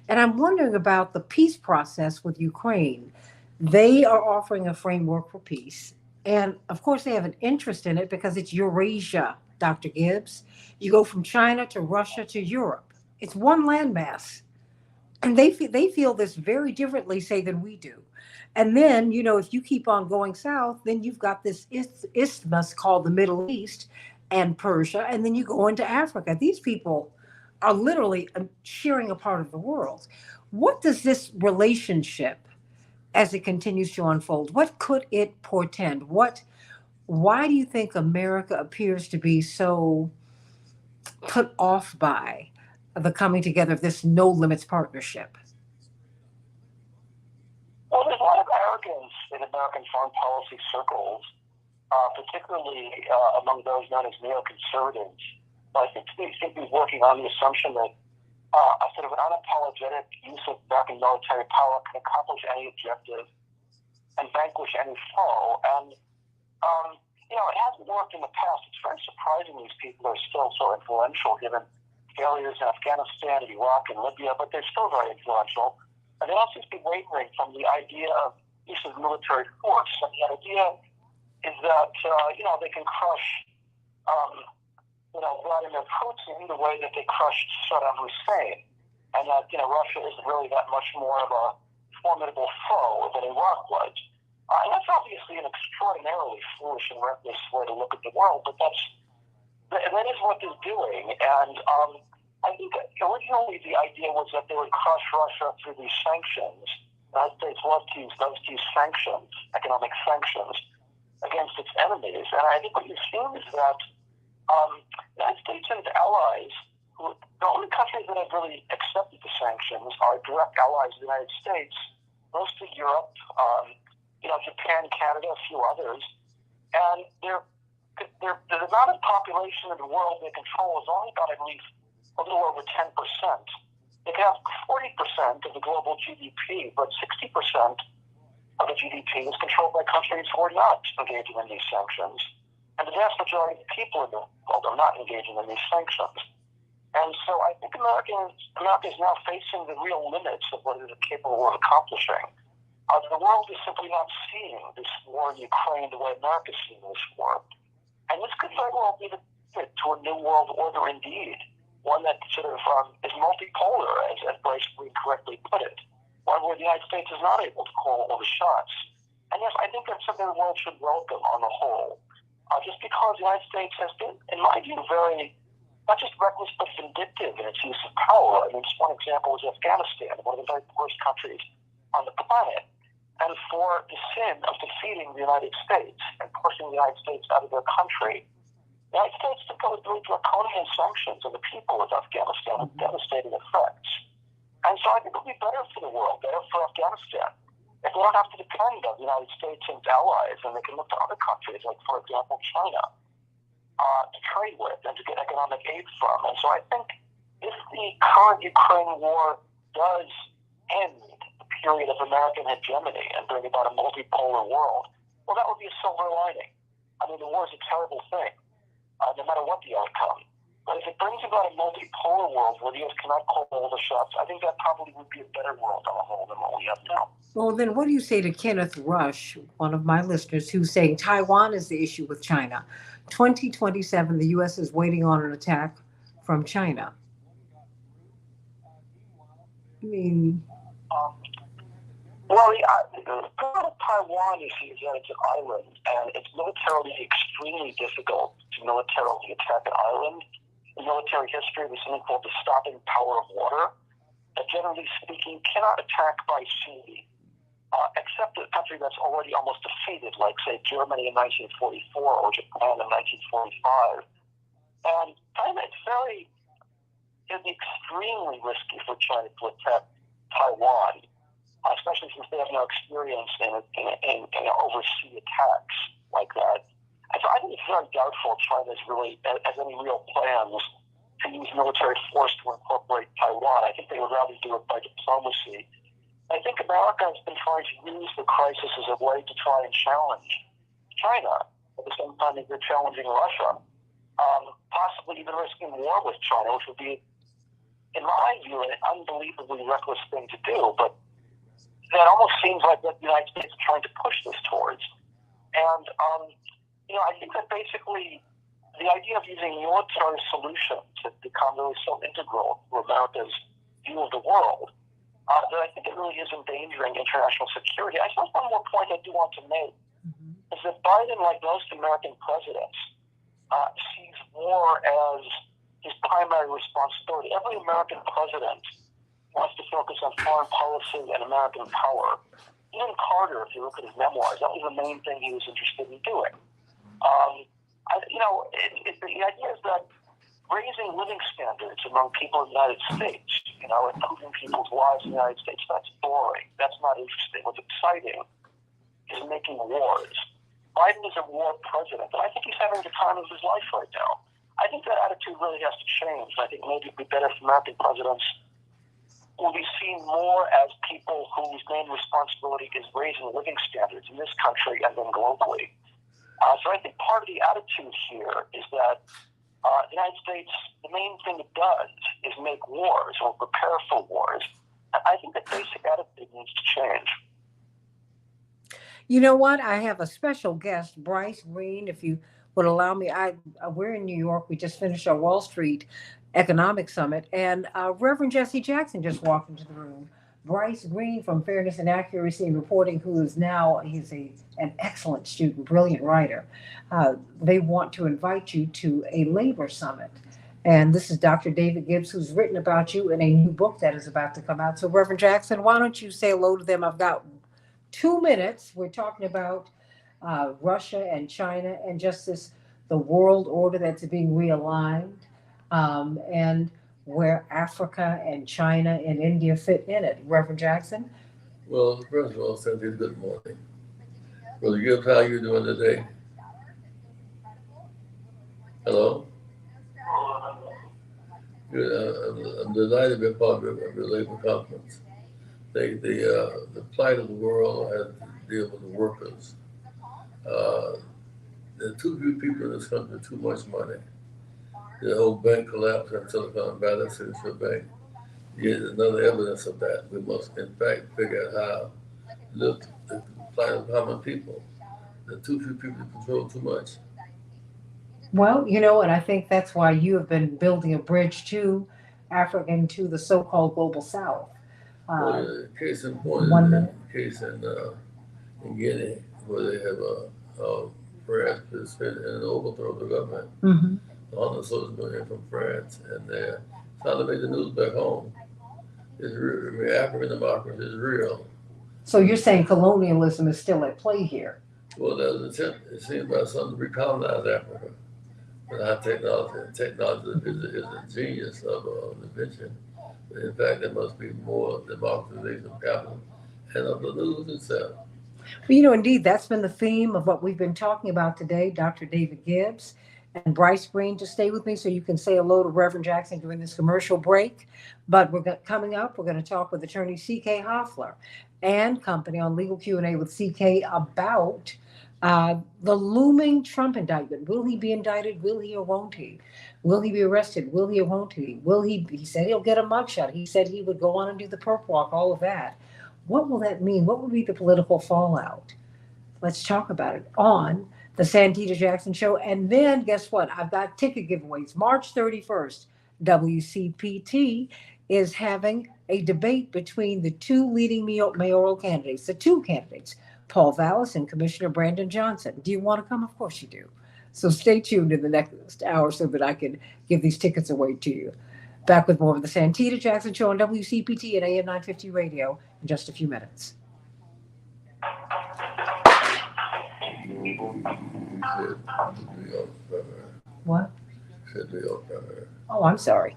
[SPEAKER 2] And I'm wondering about the peace process with Ukraine. They are offering a framework for peace. And of course, they have an interest in it because it's Eurasia, Dr. Gibbs. You go from China to Russia to Europe. It's one landmass. And they feel this very differently, say, than we do. And then, if you keep on going south, then you've got this isthmus called the Middle East and Persia. And then you go into Africa. These people are literally sharing a part of the world. What does this relationship, as it continues to unfold, what could it portend? Why do you think America appears to be so put off by the coming together of this no limits partnership?
[SPEAKER 1] Well, there's a lot of arrogance in American foreign policy circles, particularly among those known as neoconservatives. I think they seem to be working on the assumption that a sort of an unapologetic use of American military power can accomplish any objective and vanquish any foe. And, it hasn't worked in the past. It's very surprising these people are still so influential, given failures in Afghanistan, Iraq, and Libya, but they're still very influential. And they don't seem to be wavering from the idea of use of military force. And the idea is that, they can crush, Vladimir Putin the way that they crushed Saddam Hussein. And that, Russia isn't really that much more of a formidable foe than Iraq was. And that's obviously an extraordinarily foolish and reckless way to look at the world, but that is what they're doing. And I think originally the idea was that they would crush Russia through these sanctions. The United States loves to use sanctions, economic sanctions, against its enemies. And I think what you've seen is that the United States and its allies, the only countries that have really accepted the sanctions are direct allies of the United States, mostly Europe, Japan, Canada, a few others. And the amount of population in the world they control is only about at least a little over 10%. They can have 40% of the global GDP, but 60% of the GDP is controlled by countries who are not engaging in these sanctions. And the vast majority of people in the world are not engaging in these sanctions. And so I think America is now facing the real limits of what it is capable of accomplishing. The world is simply not seeing this war in Ukraine the way America is seeing this war. And this could very well be the ticket to a new world order indeed, one that sort of is multipolar, as Bryce Green correctly put it, one where the United States is not able to call all the shots. And yes, I think that's something the world should welcome on the whole, just because the United States has been, in my view, very, not just reckless, but vindictive in its use of power. I mean, just one example is Afghanistan, one of the very poorest countries on the planet. And for the sin of defeating the United States and pushing the United States out of their country, the United States imposed really draconian sanctions on the people of Afghanistan with devastating effects. And so I think it would be better for the world, better for Afghanistan, if they don't have to depend on the United States and its allies, and they can look to other countries, like, for example, China, to trade with and to get economic aid from. And so I think if the current Ukraine war does end the period of American hegemony and bring about a multipolar world, well, that would be a silver lining. I mean, the war is a terrible thing, no matter what the outcome. But if it brings about a multipolar world where the U.S. cannot call all the shots, I think that probably would be a better world on the whole than what we have now.
[SPEAKER 2] Well, then what do you say to Kenneth Rush, one of my listeners, who's saying Taiwan is the issue with China? 2027, the U.S. is waiting on an attack from China. I mean...
[SPEAKER 1] Well, the problem with Taiwan is that it's an island, and it's militarily extremely difficult to militarily attack an island. In military history, there's something called the stopping power of water, that generally speaking cannot attack by sea, except a country that's already almost defeated, like, say, Germany in 1944 or Japan in 1945. And it'd be extremely risky for China to attack Taiwan, especially since they have no experience in overseas attacks like that. And so I think it's very doubtful China has any real plans to use military force to incorporate Taiwan. I think they would rather do it by diplomacy. I think America has been trying to use the crisis as a way to try and challenge China at the same time that they're challenging Russia, possibly even risking war with China, which would be, in my view, an unbelievably reckless thing to do. But that almost seems like what the United States is trying to push this towards. And, I think that basically the idea of using military solutions has become really so integral to America's view of the world that I think it really is endangering international security. I suppose one more point I do want to make is that Biden, like most American presidents, sees war as his primary responsibility. Every American president wants to focus on foreign policy and American power. Even Carter, if you look at his memoirs, that was the main thing he was interested in doing. The idea is that raising living standards among people in the United States, improving people's lives in the United States, that's boring. That's not interesting. What's exciting is making wars. Biden is a war president, and I think he's having the time of his life right now. I think that attitude really has to change. I think maybe it would be better if American presidents will be seen more as people whose main responsibility is raising living standards in this country and then globally. So I think part of the attitude here is that the United States, the main thing it does is make wars or prepare for wars. I think that basic attitude needs to change.
[SPEAKER 2] You know what? I have a special guest, Bryce Green, if you would allow me. We're in New York. We just finished our Wall Street Economic Summit, and Reverend Jesse Jackson just walked into the room. Bryce Green from Fairness and Accuracy in Reporting, he's an excellent student, brilliant writer. They want to invite you to a labor summit. And this is Dr. David Gibbs, who's written about you in a new book that is about to come out. So Reverend Jackson, why don't you say hello to them? I've got 2 minutes. We're talking about Russia and China and just the world order that's being realigned, and where Africa and China and India fit in it. Reverend Jackson?
[SPEAKER 4] Well, first of all, Santita, good morning. Brother Gibbs, how are you doing today? Hello? I'm delighted to be part of the labor conference. The plight of the world has to deal with the workers. There are too few people in this country, too much money. The whole bank collapse in Silicon Valley Signature Bank. Yet another evidence of that. We must, in fact, figure out how to lift the plight of common people. There are too few people to control too much.
[SPEAKER 2] Well, you know, and I think that's why you have been building a bridge to Africa and to the so-called global South.
[SPEAKER 4] Well, case in point,
[SPEAKER 2] 1 minute.
[SPEAKER 4] case in Guinea, where they have France participated in an overthrow of the government.
[SPEAKER 2] Mm-hmm.
[SPEAKER 4] 100 soldiers going in from France, and they're trying to make the news back home. It's real. I mean, African democracy is real.
[SPEAKER 2] So you're saying colonialism is still at play here?
[SPEAKER 4] Well, there's an attempt, it seems, by some to recolonize Africa. But our technology is a genius of invention. But in fact, there must be more democratization of capital and of the news itself.
[SPEAKER 2] Well, you know, indeed, that's been the theme of what we've been talking about today. Dr. David Gibbs and Bryce Green, just stay with me so you can say hello to Reverend Jackson during this commercial break. But coming up, we're going to talk with attorney C.K. Hoffler and company on Legal Q&A with C.K. about the looming Trump indictment. Will he be indicted? Will he or won't he? Will he be arrested? Will he or won't he? He said he'll get a mugshot. He said he would go on and do the perp walk, all of that. What will that mean? What will be the political fallout? Let's talk about it on the Santita Jackson Show. And then guess what? I've got ticket giveaways. March 31st, WCPT is having a debate between the two leading mayoral candidates, the two candidates, Paul Vallis and Commissioner Brandon Johnson. Do you want to come? Of course you do. So stay tuned in the next hour so that I can give these tickets away to you. Back with more of the Santita Jackson Show on WCPT and AM 950 Radio in just a few minutes. What? Oh, I'm sorry.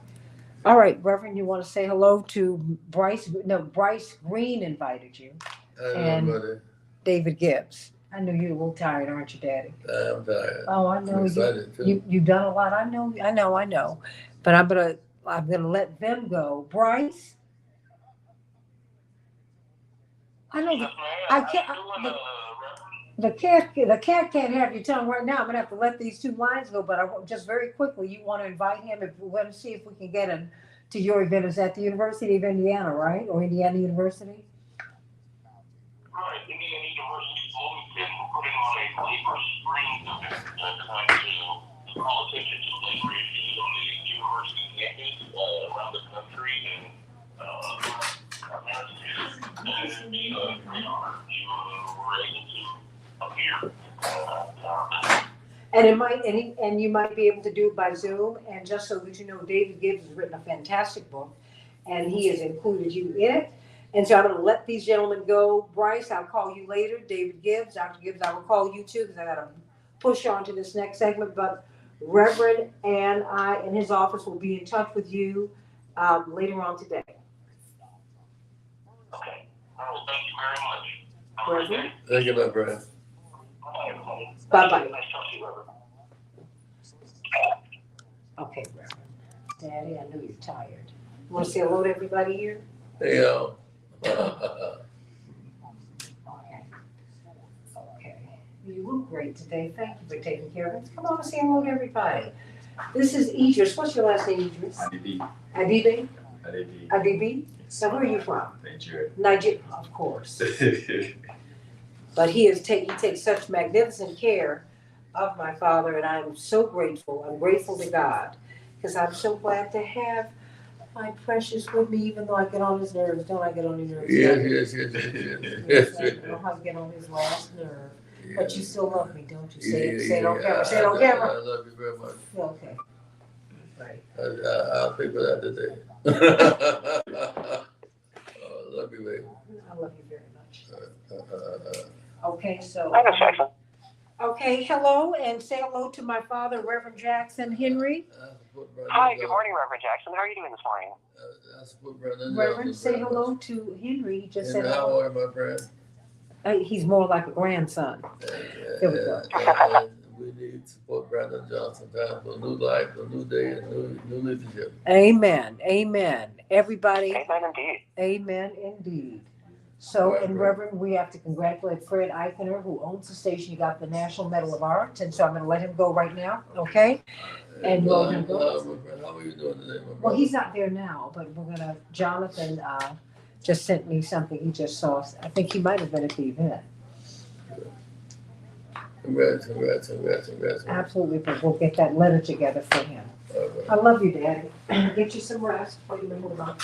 [SPEAKER 2] All right, Reverend, you want to say hello to Bryce? No, Bryce Green invited you. And David Gibbs. I know you're a little tired, aren't you, Daddy?
[SPEAKER 4] I'm tired.
[SPEAKER 2] Oh, I know.
[SPEAKER 4] I'm excited too.
[SPEAKER 2] You've done a lot. I know. But I'm gonna let them go. Bryce? I know I can't. The cat can't have your tongue right now. I'm gonna have to let these two lines go. But just very quickly, you want to invite him. If we're going to see if we can get him to your event. Is at the University of Indiana, right? Or Indiana University?
[SPEAKER 1] Right, Indiana University Bloomington. We're putting on a labor spring event trying to call attention to labor issues on the university campus around the country, and our message is to be a great honor you were able to appear.
[SPEAKER 2] And you might be able to do it by Zoom. And just so that you know, David Gibbs has written a fantastic book, and he has included you in it. And so I'm going to let these gentlemen go. Bryce, I'll call you later. David Gibbs, Dr. Gibbs, I will call you too because I got to push on to this next segment. But Reverend and I in his office will be in touch with you later on today.
[SPEAKER 1] Okay. Well, thank you very much.
[SPEAKER 2] Reverend?
[SPEAKER 4] Thank you, my friend.
[SPEAKER 2] Bye-bye.
[SPEAKER 1] Nice talking to you, Reverend.
[SPEAKER 2] Okay, Reverend. Daddy, I know you're tired. You want to say hello to everybody here?
[SPEAKER 4] Hey, y'all.
[SPEAKER 2] Okay. You look great today. Thank you for taking care of it. Come on and say hello to everybody. This is Idris. What's your last name, Idris? Adibi. Adibi? So where are you from? Nigeria. Of course. But he takes such magnificent care of my father, and I'm so grateful. I'm grateful to God because I'm so glad to have my precious with me, even though I get on his nerves. Don't I get on his nerves?
[SPEAKER 4] Yes.
[SPEAKER 2] I know how to get on his last nerve. Yeah. But you still love me, don't you? Say it on camera. Say it on camera.
[SPEAKER 4] I love you very much.
[SPEAKER 2] Okay. Right.
[SPEAKER 4] I'll pay for that today. Love you, baby.
[SPEAKER 2] I love you very much. Okay, so. Okay, hello, and say hello to my father, Reverend Jackson Henry.
[SPEAKER 3] Hi, good morning, Reverend Jackson. How are you doing this morning?
[SPEAKER 2] Reverend, say hello to Henry. He just said
[SPEAKER 4] hello. How are you, my friend?
[SPEAKER 2] He's more like a grandson. There we go.
[SPEAKER 4] And we need support Brandon Johnson. Time for a new life, a new day, and new leadership.
[SPEAKER 2] Amen. Amen. Everybody.
[SPEAKER 3] Amen indeed.
[SPEAKER 2] Amen indeed. So,
[SPEAKER 4] Right,
[SPEAKER 2] and
[SPEAKER 4] right.
[SPEAKER 2] Reverend, we have to congratulate Fred Eichener, who owns the station. He got the National Medal of Arts, and so I'm going to let him go right now, okay? And you all can go.
[SPEAKER 4] How are you doing today, my brother?
[SPEAKER 2] Well, he's not there now, but we're going to, Jonathan just sent me something he just saw. I think he might have been at the event.
[SPEAKER 4] Congrats.
[SPEAKER 2] Absolutely, but we'll get that letter together for him. I love you, Daddy. Get you some rest. Wait a minute, hold on.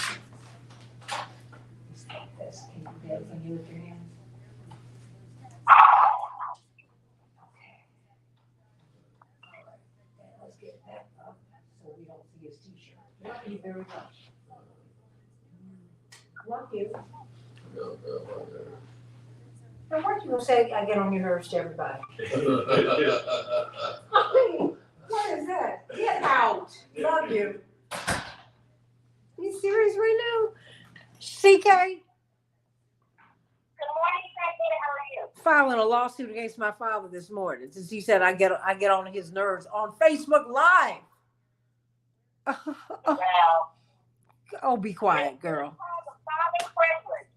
[SPEAKER 2] This, can you lift your hand? Let's get that up so we don't see his t-shirt. Love you very much. Love you.
[SPEAKER 4] No.
[SPEAKER 2] Now, what you gonna say? I get on your nerves to everybody. What is that? Get out. Love you. You serious right now? CK?
[SPEAKER 3] Good morning, Santita. How are you?
[SPEAKER 2] Filing a lawsuit against my father this morning since he said I get on his nerves on Facebook Live.
[SPEAKER 3] Well,
[SPEAKER 2] Oh, be quiet, girl.
[SPEAKER 3] father privilege.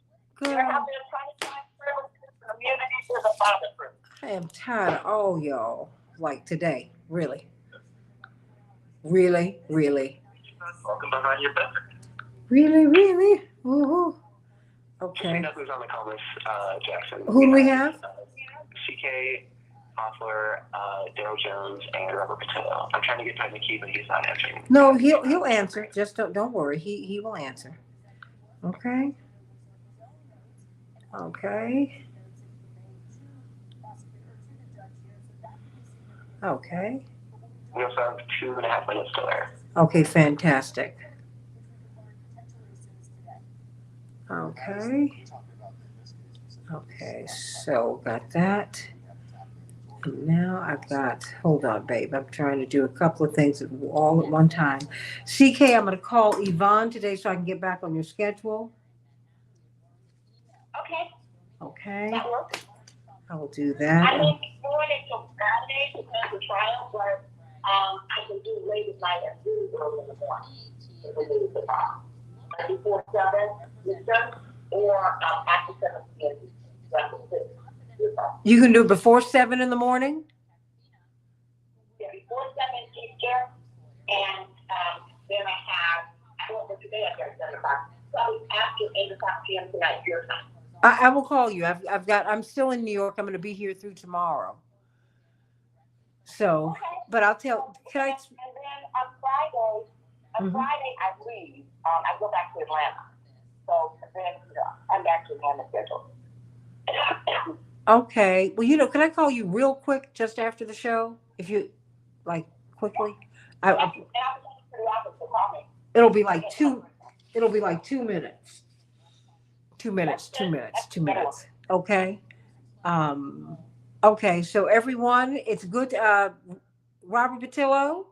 [SPEAKER 3] You're
[SPEAKER 2] Girl,
[SPEAKER 3] out there trying to find privileges. The community is a father privilege.
[SPEAKER 2] I am tired of all y'all. Like today, really. Really.
[SPEAKER 3] Welcome behind your back.
[SPEAKER 2] Really. Woo-hoo. Okay.
[SPEAKER 3] Who's on the call list, Jackson.
[SPEAKER 2] Who do we have?
[SPEAKER 3] CK, Hoffler, Daryl Jones, and Robert Patillo. I'm trying to get Tony Key, but he's not answering.
[SPEAKER 2] No, he'll answer. Just don't worry. He will answer. Okay. Okay.
[SPEAKER 3] We also have 2.5 minutes to air.
[SPEAKER 2] Okay, fantastic. Okay, so got that. And now I've got, hold on, babe. I'm trying to do a couple of things all at one time. CK, I'm going to call Yvonne today so I can get back on your schedule. Okay,
[SPEAKER 3] That works.
[SPEAKER 2] I will do
[SPEAKER 3] I
[SPEAKER 2] that.
[SPEAKER 3] may be going until Saturday because of trial, but I can do late at night and really early in the morning. If we need the trial. Before 7 Eastern or after 7 p.m.
[SPEAKER 2] You can do it before 7 in the morning?
[SPEAKER 3] Yeah, before 7 Eastern, and then I have, well, today I got 7 o'clock. Probably after 8 o'clock p.m. tonight, your time.
[SPEAKER 2] I will call you. I'm still in New York. I'm going to be here through tomorrow. So,
[SPEAKER 3] Okay.
[SPEAKER 2] but I'll tell, can I?
[SPEAKER 3] And then on Friday I leave. I go back to Atlanta. So then I'm back to Atlanta schedule.
[SPEAKER 2] Okay. Well, can I call you real quick just after the show? If you, like, quickly? It'll be like 2 minutes. 2 minutes. Okay. Okay. So everyone, it's good. Robert Patillo.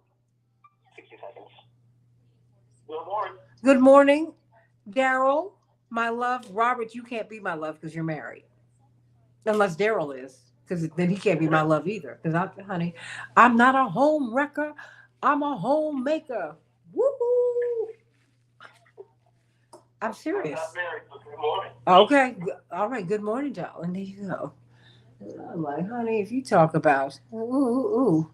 [SPEAKER 3] 60 seconds. Good morning.
[SPEAKER 2] Good morning, Daryl. My love, Robert. You can't be my love because you're married, unless Daryl is, because then he can't be my love either. Because honey, I'm not a home wrecker. I'm a homemaker. Woohoo! I'm serious.
[SPEAKER 3] I'm not married, but good morning.
[SPEAKER 2] Okay. All right. Good morning, darling. There you go. I'm like, honey, if you talk about, ooh.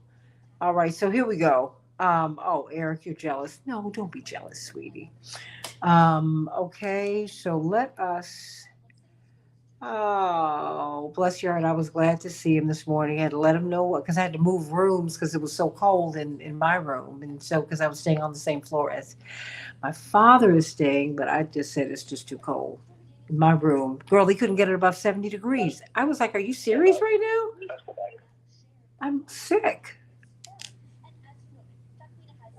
[SPEAKER 2] All right. So here we go. Oh, Eric, you're jealous. No, don't be jealous, sweetie. Okay. So let us, oh, bless your heart. I was glad to see him this morning. I had to let him know because I had to move rooms because it was so cold in my room. And so, because I was staying on the same floor as my father is staying, but I just said it's just too cold in my room. Girl, he couldn't get it above 70 degrees. I was like, are you serious right now? I'm sick.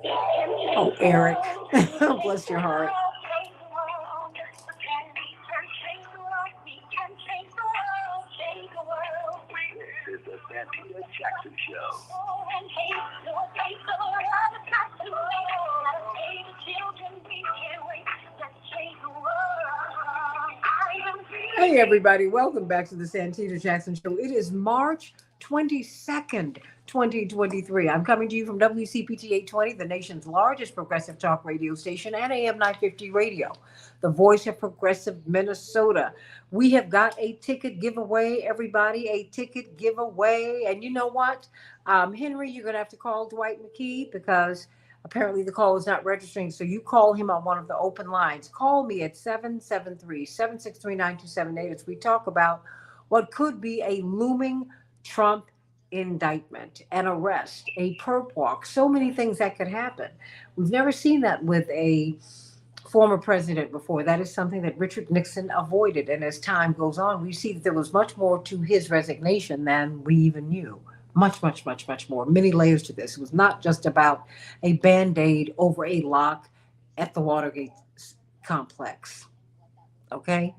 [SPEAKER 2] Oh, Eric. Bless your heart.
[SPEAKER 1] This is the Santita Jackson Show.
[SPEAKER 2] Hey, everybody. Welcome back to the Santita Jackson Show. It is March 22nd, 2023. I'm coming to you from WCPT 820, the nation's largest progressive talk radio station, and AM 950 radio, the voice of progressive Minnesota. We have got a ticket giveaway, everybody, a ticket giveaway. And you know what? Henry, you're going to have to call Dwight McKee because apparently the call is not registering. So you call him on one of the open lines. Call me at 773-763-9278 as we talk about what could be a looming Trump indictment, an arrest, a perp walk, so many things that could happen. We've never seen that with a former president before. That is something that Richard Nixon avoided. And as time goes on, we see that there was much more to his resignation than we even knew. Much, much, much, much more. Many layers to this. It was not just about a band-aid over a lock at the Watergate complex. Okay?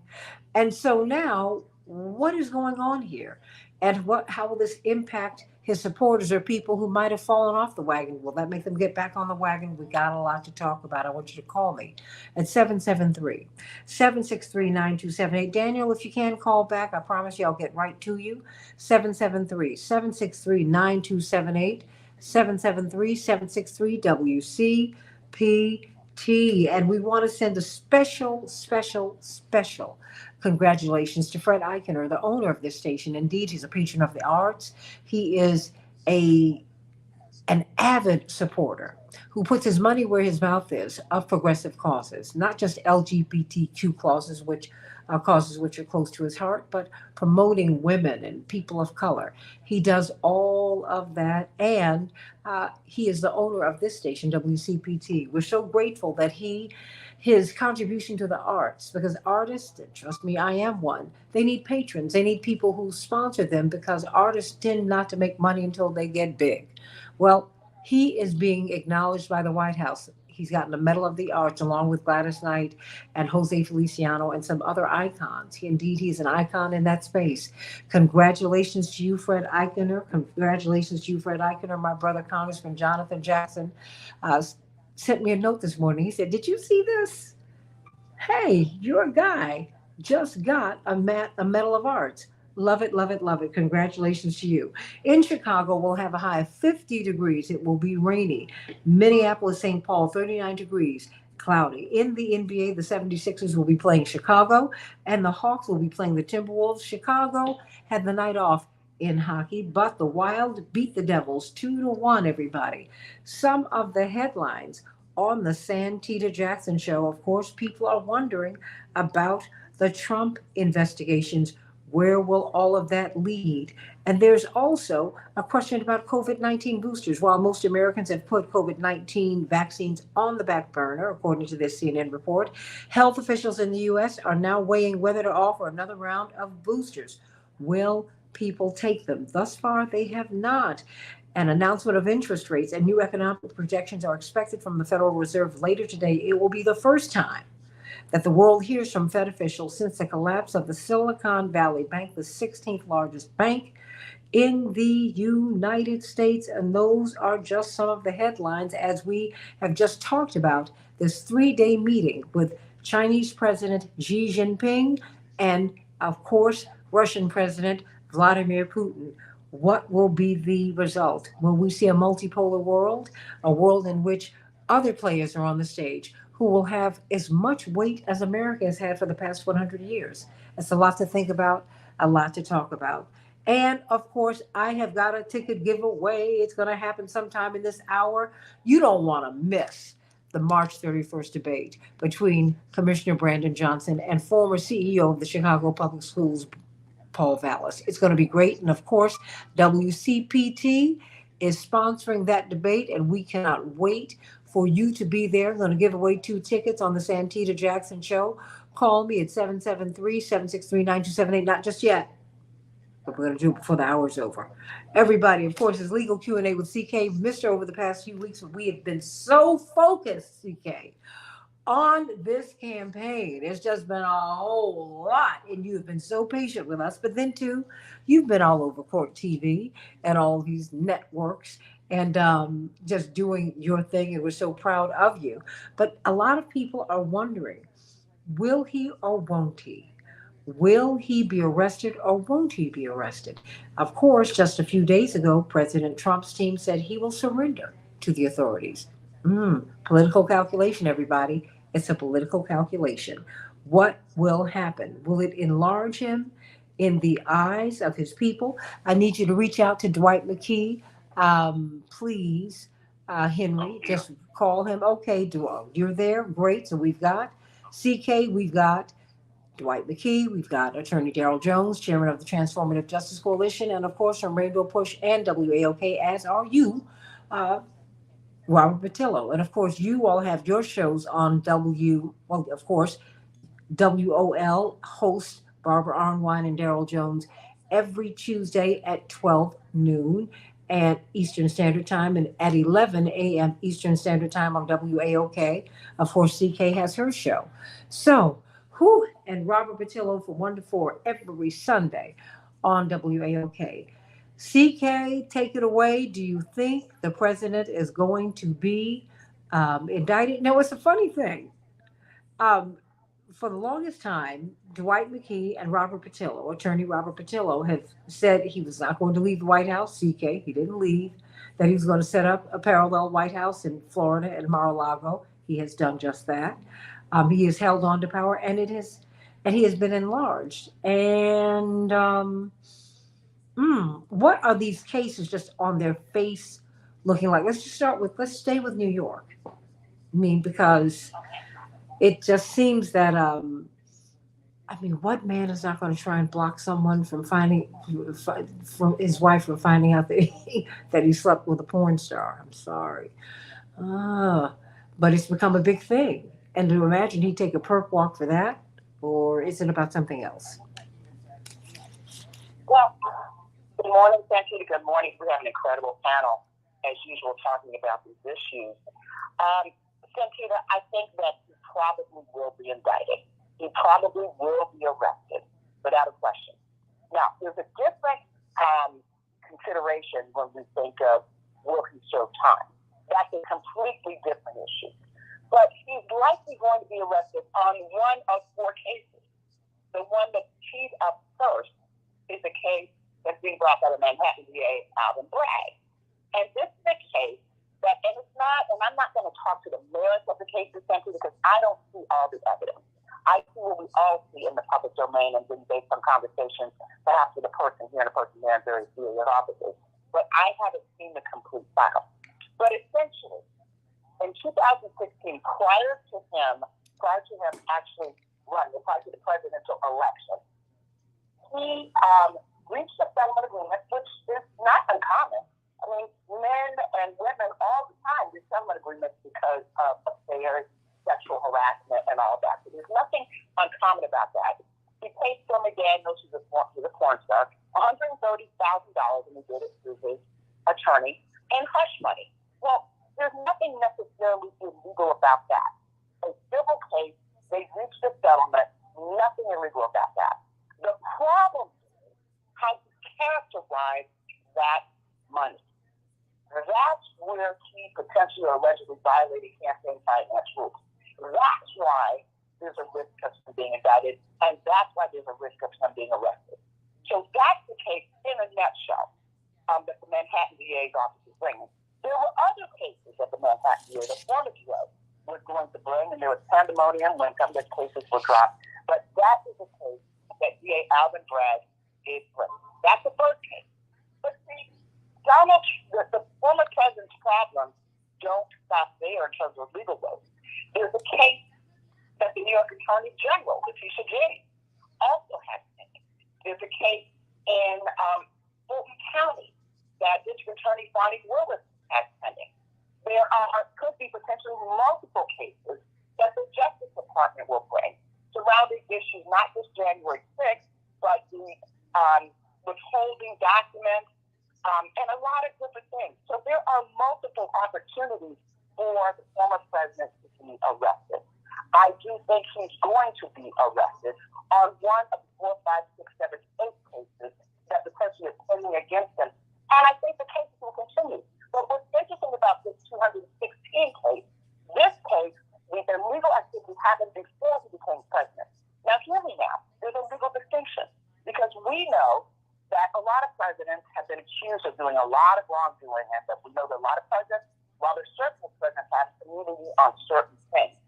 [SPEAKER 2] And so now, what is going on here? And how will this impact his supporters or people who might have fallen off the wagon? Will that make them get back on the wagon? We got a lot to talk about. I want you to call me at 773-763-9278. Daniel, if you can call back, I promise you I'll get right to you. 773-763-9278. 773-763-WCPT. And we want to send a special, special, special congratulations to Fred Eichener, the owner of this station. Indeed, he's a patron of the arts. He is an avid supporter who puts his money where his mouth is of progressive causes, not just LGBTQ causes which are close to his heart, but promoting women and people of color. He does all of that, and he is the owner of this station, WCPT. We're so grateful that his contribution to the arts, because artists, trust me, I am one, they need patrons. They need people who sponsor them because artists tend not to make money until they get big. Well, he is being acknowledged by the White House. He's gotten a Medal of the Arts along with Gladys Knight and Jose Feliciano and some other icons. He's an icon in that space. Congratulations to you, Fred Eichener. Congratulations to you, Fred Eichener. My brother, Congressman Jonathan Jackson, sent me a note this morning. He said, "Did you see this? Hey, your guy just got a Medal of Arts. Love it, love it, love it. Congratulations to you." In Chicago, we'll have a high of 50 degrees. It will be rainy. Minneapolis, St. Paul, 39 degrees, cloudy. In the NBA, the 76ers will be playing Chicago, and the Hawks will be playing the Timberwolves. Chicago had the night off in hockey, but the Wild beat the Devils 2-1, everybody. Some of the headlines on the Santita Jackson show, of course, people are wondering about the Trump investigations. Where will all of that lead? And there's also a question about COVID-19 boosters. While most Americans have put COVID-19 vaccines on the back burner, according to this CNN report, health officials in the U.S. are now weighing whether to offer another round of boosters. Will people take them? Thus far, they have not. An announcement of interest rates and new economic projections are expected from the Federal Reserve later today. It will be the first time that the world hears from Fed officials since the collapse of the Silicon Valley Bank, the 16th largest bank in the United States. And those are just some of the headlines as we have just talked about this 3-day meeting with Chinese President Xi Jinping and, of course, Russian President Vladimir Putin. What will be the result? Will we see a multipolar world, a world in which other players are on the stage who will have as much weight as America has had for the past 100 years? It's a lot to think about, a lot to talk about. And of course, I have got a ticket giveaway. It's going to happen sometime in this hour. You don't want to miss the March 31st debate between Commissioner Brandon Johnson and former CEO of the Chicago Public Schools, Paul Vallis. It's going to be great. And of course, WCPT is sponsoring that debate, and we cannot wait for you to be there. I'm going to give away 2 tickets on the Santita Jackson Show. Call me at 773-763-9278. Not just yet, but we're going to do it before the hour's over. Everybody, of course, is Legal Q&A with CK. Missed her over the past few weeks, but we have been so focused, CK, on this campaign. It's just been a whole lot, and you've been so patient with us. But then, too, you've been all over Court TV and all these networks and just doing your thing, and we're so proud of you. But a lot of people are wondering, will he or won't he? Will he be arrested or won't he be arrested? Of course, just a few days ago, President Trump's team said he will surrender to the authorities. Political calculation, everybody. It's a political calculation. What will happen? Will it enlarge him in the eyes of his people? I need you to reach out to Dwight McKee. Please, Henry, just call him. Okay, you're there. Great. So we've got CK, we've got Dwight McKee, we've got Attorney Darrell Jones, Chairman of the Transformative Justice Coalition, and of course from Rainbow Push and WAOK, as are you, uh, Robert Patillo. And of course, you all have your shows on well, of course, WOL hosts Barbara Arnwine and Darrell Jones every Tuesday at 12 noon at Eastern Standard Time and at 11 a.m. Eastern Standard Time on WAOK. Of course, CK has her show. So, and Robert Patillo for 1 to 4 every Sunday on WAOK. CK, take it away. Do you think the president is going to be indicted? No, it's a funny thing. Um, for the longest time, Dwight McKee and Robert Patillo, attorney Robert Patillo, have said he was not going to leave the White House. CK, he didn't leave. That he was going to set up a parallel White House in Florida and Mar-a-Lago. He has done just that. He has held on to power, and he has been enlarged. And what are these cases just on their face looking like? Let's stay with New York. I mean, because it just seems that what man is not going to try and block someone from from his wife from finding out that that he slept with a porn star? I'm sorry, but it's become a big thing. And to imagine he'd take a perk walk for that, or is it about something else?
[SPEAKER 3] Well, good morning, Santita. Good morning. We have an incredible panel, as usual, talking about these issues. Santita, I think that he probably will be indicted. He probably will be arrested, without a question. Now, there's a different consideration when we think of will he serve time. That's a completely different issue. But he's likely going to be arrested on one of 4 cases. The one that teed up first is a case that's being brought by the Manhattan DA, Alvin Bragg. And this is a case that, and it's not, and I'm not going to talk to the merits of the case essentially because I don't see all the evidence. I see what we all see in the public domain and then based on conversations, perhaps with a person here and a person there in very serious offices. But I haven't seen the complete file. But essentially, in 2016, prior to him actually running, prior to the presidential election, he reached a settlement agreement, which is not uncommon. I mean, men and women all the time do settlement agreements because of affairs, sexual harassment, and all that. So there's nothing uncommon about that. He paid Stormy Daniels, who's a porn star, $130,000, and he did it through his attorney, and hush money. Well, there's nothing necessarily illegal about that. A civil case, they reached a settlement, nothing illegal about that. The problem is how to characterize that money. That's where he potentially or allegedly violated campaign finance rules. That's why there's a risk of him being indicted, and that's why there's a risk of him being arrested. So that's the case in a nutshell that the Manhattan DA's office is bringing. There were other cases that the Manhattan DA, the former DA, was going to bring, and there was pandemonium when some of those cases were dropped. But that is a case that DA Alvin Bragg is bringing. That's the first case. But see, the former president's problems don't stop there in terms of legal woes. There's a case that the New York Attorney General, Letitia James, also has pending. There's a case in Fulton County that District Attorney Bonnie Willis has pending. There could be potentially multiple cases that the Justice Department will bring surrounding issues, not just January 6th, but the withholding documents, and a lot of different things. So there are multiple opportunities for the former president to be arrested. I do think he's going to be arrested on one of the 4, 5, 6, 7, 8 cases that the president is pending against him. And I think the cases will continue. But what's interesting about this 216 case, this case, the illegal activity happened before he became president. Now, hear me now. There's a legal lot of wrongdoing, and that we know that a lot of presidents, while they're certain presidents have community on certain things.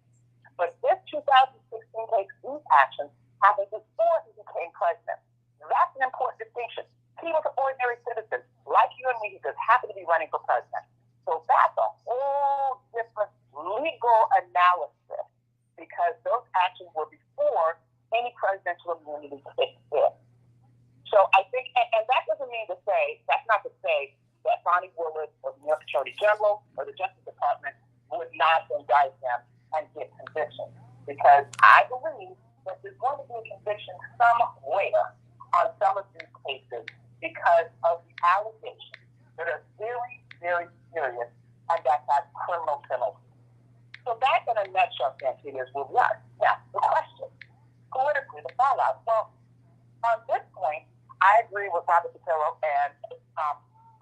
[SPEAKER 3] But this 2016 case, these actions happened before he became president. That's an important distinction. He was an ordinary citizen, like you and me, who just happened to be running for president. So that's a whole different legal analysis, because those actions were before any presidential immunity kicked in. So I think, and that doesn't mean to say, that's not to say that Bonnie Willard or the New York Attorney General or the Justice Department would not indict him and get convictions. Because I believe that there's going to be a conviction somewhere on some of these cases because of the allegations that are very, very serious and that have criminal penalties. So that, in a nutshell, Santita, is where we are. Now, the question, politically, the fallout. Well, on this point, I agree with Robert Shapiro and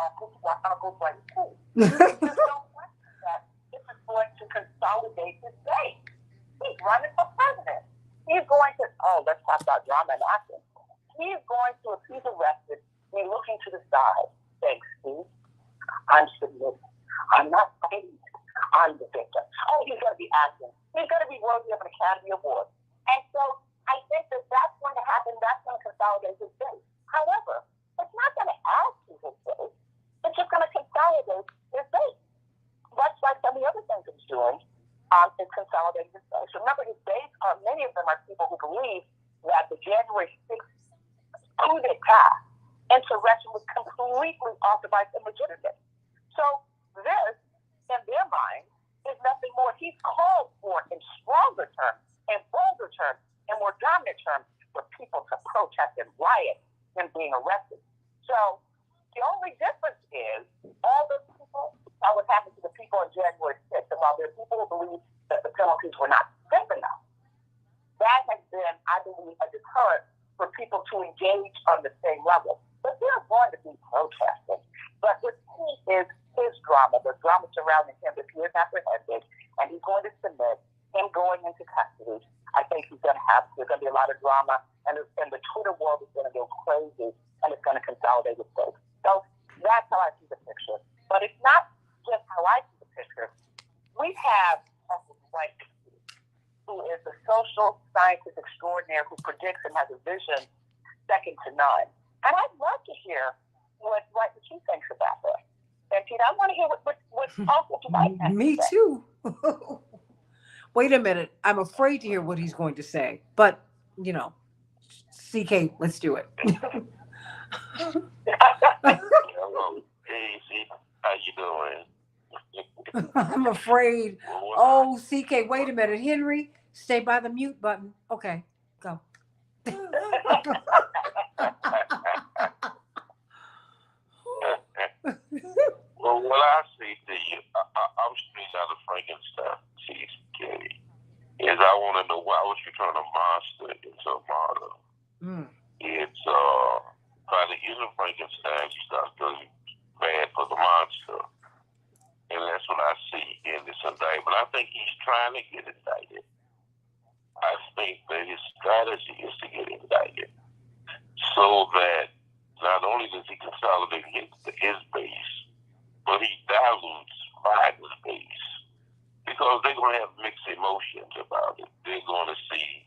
[SPEAKER 3] Uncle Frank too. There's no question that this is going to consolidate his base. He's running for president. He's going to, let's talk about drama and action. He's going to, if he's arrested, be looking to the side. Thanks, Steve. I'm submitted. I'm not fighting. I'm the victim. He's going to be acting. He's going to be worthy of an Academy Award. And so I think that that's going to happen. That's going to consolidate his base. However, it's not going to add to his base. It's just going to consolidate his base. Much like some of the other things he's doing is consolidating his base. Remember, his base, many of them are people who believe that the January 6th coup d'etat insurrection was completely authorized and legitimate. So this, in their mind, is nothing more. He's called for in stronger terms, in bolder terms, in more dominant terms, for people to protest and riot him being arrested. So the only difference is all those people saw what happened to the people on January 6th, and while there are people who believe that the penalties were not stiff enough, that has been, I believe, a deterrent for people to engage on the same level. But they're going to be protesting. But the key is his drama, the drama surrounding him, if he is apprehended and he's going to submit, him going into custody. I think there's going to be a lot of drama, and the Twitter world is going to go crazy, and it's going to consolidate its stakes. So that's how I see the picture. But it's not just how I see the picture. We have Uncle Frank, who is a social scientist extraordinaire who predicts and has a vision second to none. And I'd love to hear what she thinks about this. And Tina, I want to hear what Uncle Frank has to say.
[SPEAKER 2] Me too. Wait a minute. I'm afraid to hear what he's going to say. But, CK, let's do it.
[SPEAKER 1] Hello. Hey, see, how you doing?
[SPEAKER 2] I'm afraid. Oh, CK, wait a minute. Henry, stay by the mute button. Okay, go.
[SPEAKER 1] Well, what I say to you, I'm straight out of Frankenstein, cheesecake. Is I want to know, why was you turn a monster into a martyr? It's by the end of Frankenstein, you start feeling bad for the monster. And that's what I see in this indictment. I think he's trying to get indicted. I think that his strategy is to get indicted so that not only does he consolidate his base, but he dilutes Biden's base, because they're going to have mixed emotions about it. They're going to see,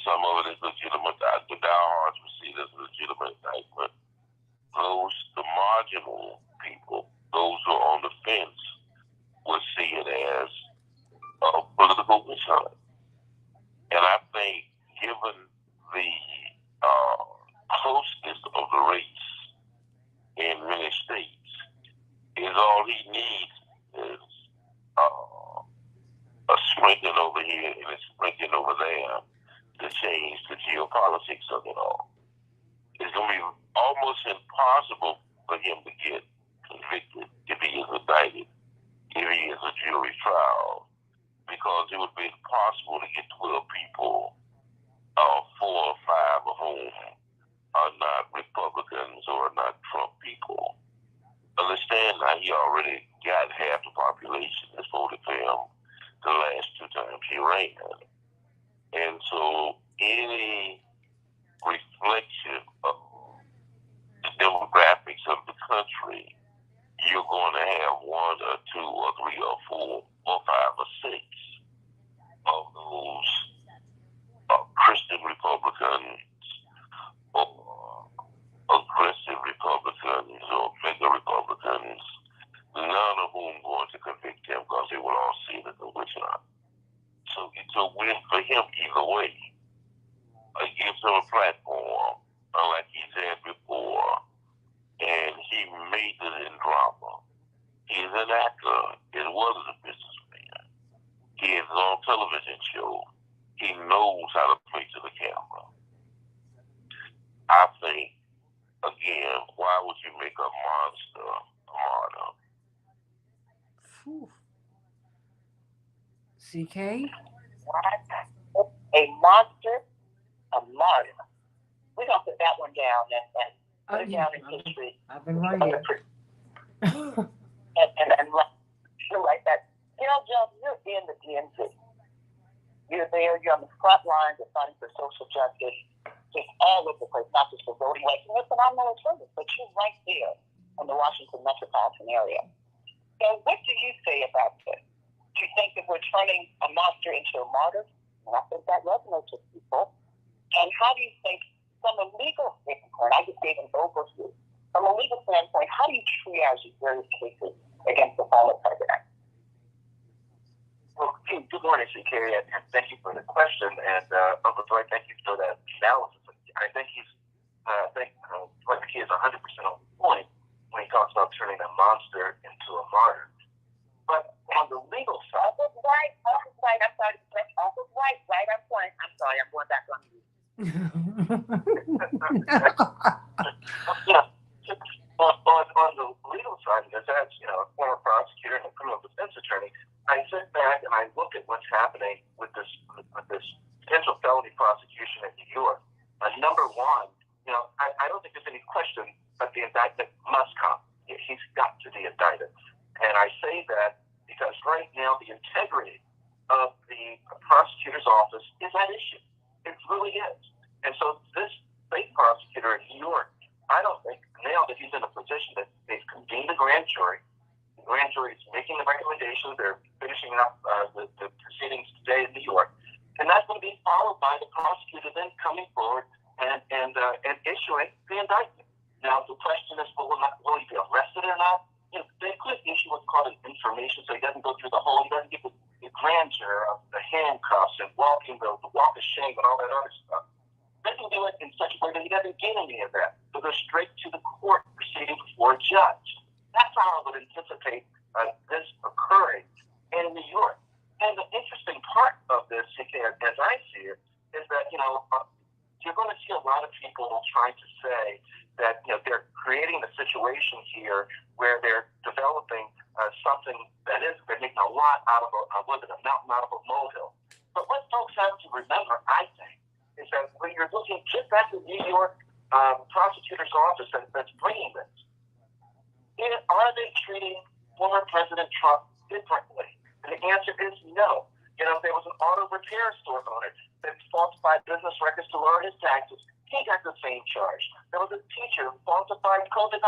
[SPEAKER 1] some of it is legitimate. The diehards will see it as a legitimate indictment. The marginal people, those who are on the fence, will see it as a political witch hunt. And I think, given the closeness of the race in many states, is all he needs is a sprinkling over here and a sprinkling over there to change the geopolitics of it all. It's going to be almost impossible for him to get convicted if he is indicted, if he is a jury trial, because it would be impossible to get 12 people, 4 or 5 of whom are not Republicans or not Trump people. Understand now, he already got half the population that's voted for him the last 2 times he ran. And so any reflection of the demographics of the country, you're going to have one or two or three or four or five or six of those Christian Republicans or aggressive Republicans or mega Republicans, none of whom going to convict him because they will all see it as a witch hunt. So it's a win for him either way. It gives him a platform, like he said before, and he made it in drama. He's an actor. He wasn't a businessman. He has his own television show. He knows how to play to the camera. I think, again, why would you make a monster a martyr?
[SPEAKER 2] CK?
[SPEAKER 3] A monster, a martyr. We're going to put that one down and put it down in history.
[SPEAKER 2] I've been writing.
[SPEAKER 3] and like that. You know, Joe, you're in the DMV. You're there. You're on the front lines of fighting for social justice, just all over the place, not just for voting rights. And listen, I'm no attorney, but you're right there in the Washington metropolitan area. So what do you say about this? Do you think that we're turning a monster into a martyr? And I think that resonates with people. And how do you think, from a legal standpoint, I just gave an overview. From a legal standpoint, how do you triage these various cases against the former president?
[SPEAKER 1] Well, good morning, CK, and thank you for the question. And Uncle Dwight, thank you for that analysis. I think Dwight McKee is 100% on point when he talks about turning a monster into a martyr. But on the legal side,
[SPEAKER 3] Uncle Dwight, I'm sorry, Uncle Dwight, right on point. I'm sorry, I'm going back on you.
[SPEAKER 1] On the legal side, as a former prosecutor and a criminal defense attorney, I sit back and I look at what's happening with this potential felony prosecution in New York. Number one, I don't think there's any question that the indictment must come. He's got to be indicted. And I say that because right now the integrity of the prosecutor's office is at issue. It really is. And so this state prosecutor in New York, I don't think now that he's in a position that they've convened a grand jury. The grand jury is making the recommendations. They're finishing up the proceedings today in New York. And that's going to be followed by the prosecutor then coming forward and issuing the indictment. Now, the question is, will he be arrested or not? They could issue what's called an information, so he doesn't go through he doesn't get the grandeur of the handcuffs and walking the walk of shame and all that other stuff. They can do it in such a way that he doesn't get any of that. So go straight to the court proceeding before a judge. That's how I would anticipate this occurring in New York. And the interesting part of this, as I see it, is that, you're going to see a lot of people trying to say that, they're creating a situation here where they're developing something that they're making a lot out of a mountain out of a molehill. But what folks have to remember, I think, is that when you're looking just at the New York prosecutor's office that's bringing this, are they treating former President Trump differently? And the answer is no. There was an auto repair store owner that falsified business records to lower his taxes. He got the same charge. There was a teacher who falsified COVID-19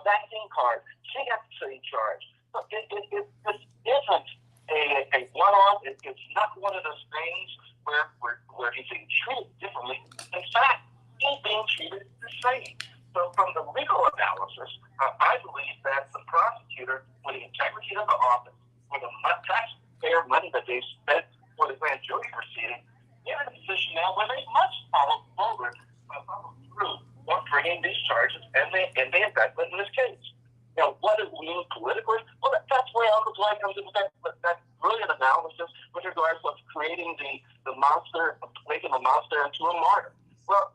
[SPEAKER 1] vaccine card. She got the same charge. So this isn't a one-off. It's not one of those things where he's being treated differently. In fact, he's being treated the same. So from the legal analysis, I believe that the prosecutor, with the integrity of the office, with the taxpayer money that they've spent for the grand jury proceeding, they're in a position now where they must follow through on bringing these charges and the indictment in this case. Now, what does it mean politically? Well, that's where Uncle Dwight comes in with that brilliant analysis with regards to creating the monster, making the monster into a martyr. Well,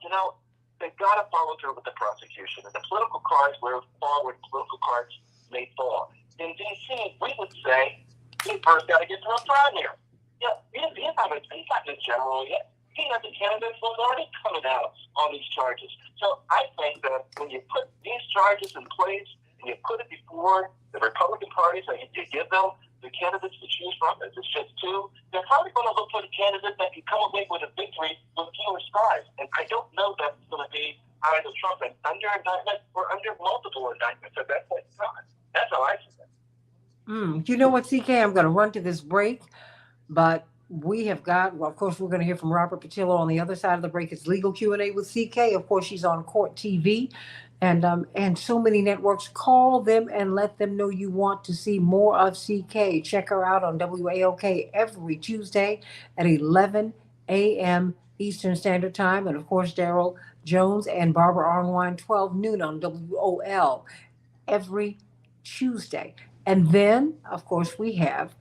[SPEAKER 1] they've got to follow through with the prosecution. And the political cards will fall where political cards may fall. In D.C., we would say, he first got to get to a primary. He's not in general yet. He has a candidate who's already coming out on these charges. So I think that when you put these charges in place and you put it before the Republican parties and you give them the candidates to choose from, if it's just two, they're probably going to look for the candidate that can come away with a victory with fewer scars. And I don't know that's going to be behind the Trump and under indictment or under multiple indictments. So that's what it's not. That's how I see it.
[SPEAKER 2] You know what, CK? I'm going to run to this break, but we have got, well, of course, we're going to hear from Robert Patillo on the other side of the break. It's Legal Q&A with CK. Of course, she's on Court TV. And so many networks. Call them and let them know you want to see more of CK. Check her out on WAOK every Tuesday at 11 a.m. Eastern Standard Time. And of course, Daryl Jones and Barbara Arnwine, 12 noon on WOL every Tuesday. And then, of course, we have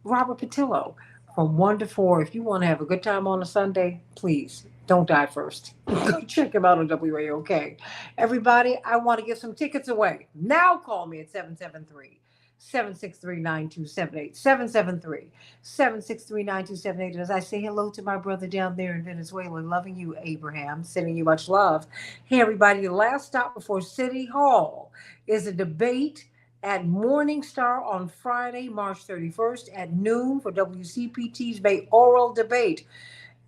[SPEAKER 2] Robert Patillo from 1 to 4. If you want to have a good time on a Sunday, please don't die first. Go check him out on WAOK. Everybody, I want to give some tickets away. Now call me at 773-763-9278. 773-763-9278. As I say hello to my brother down there in Venezuela, loving you, Abraham, sending you much love. Hey, everybody, the last stop before City Hall is a debate at Morning Star on Friday, March 31st at noon for WCPT's May oral debate.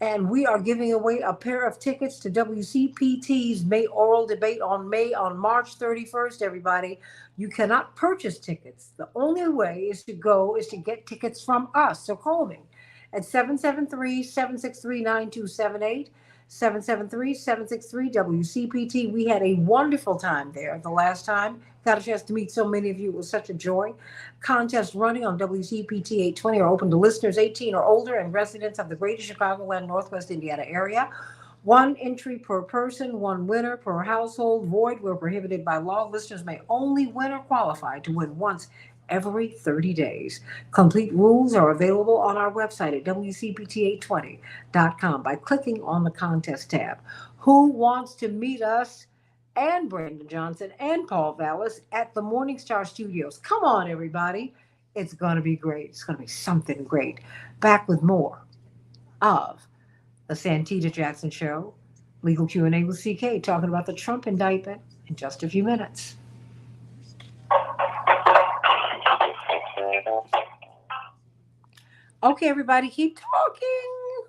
[SPEAKER 2] And we are giving away a pair of tickets to WCPT's May oral debate on March 31st, everybody. You cannot purchase tickets. The only way is to get tickets from us. So call me at 773-763-9278. 773-763-WCPT. We had a wonderful time there the last time. Got a chance to meet so many of you. It was such a joy. Contest running on WCPT 820 are open to listeners 18 or older and residents of the greater Chicagoland, Northwest Indiana area. One entry per person, one winner per household. Void where prohibited by law. Listeners may only win or qualify to win once every 30 days. Complete rules are available on our website at WCPT820.com by clicking on the contest tab. Who wants to meet us and Brandon Johnson and Paul Vallis at the Morning Star Studios? Come on, everybody. It's going to be great. It's going to be something great. Back with more of the Santita Jackson Show, Legal Q&A with CK, talking about the Trump indictment in just a few minutes. Okay, everybody, keep talking.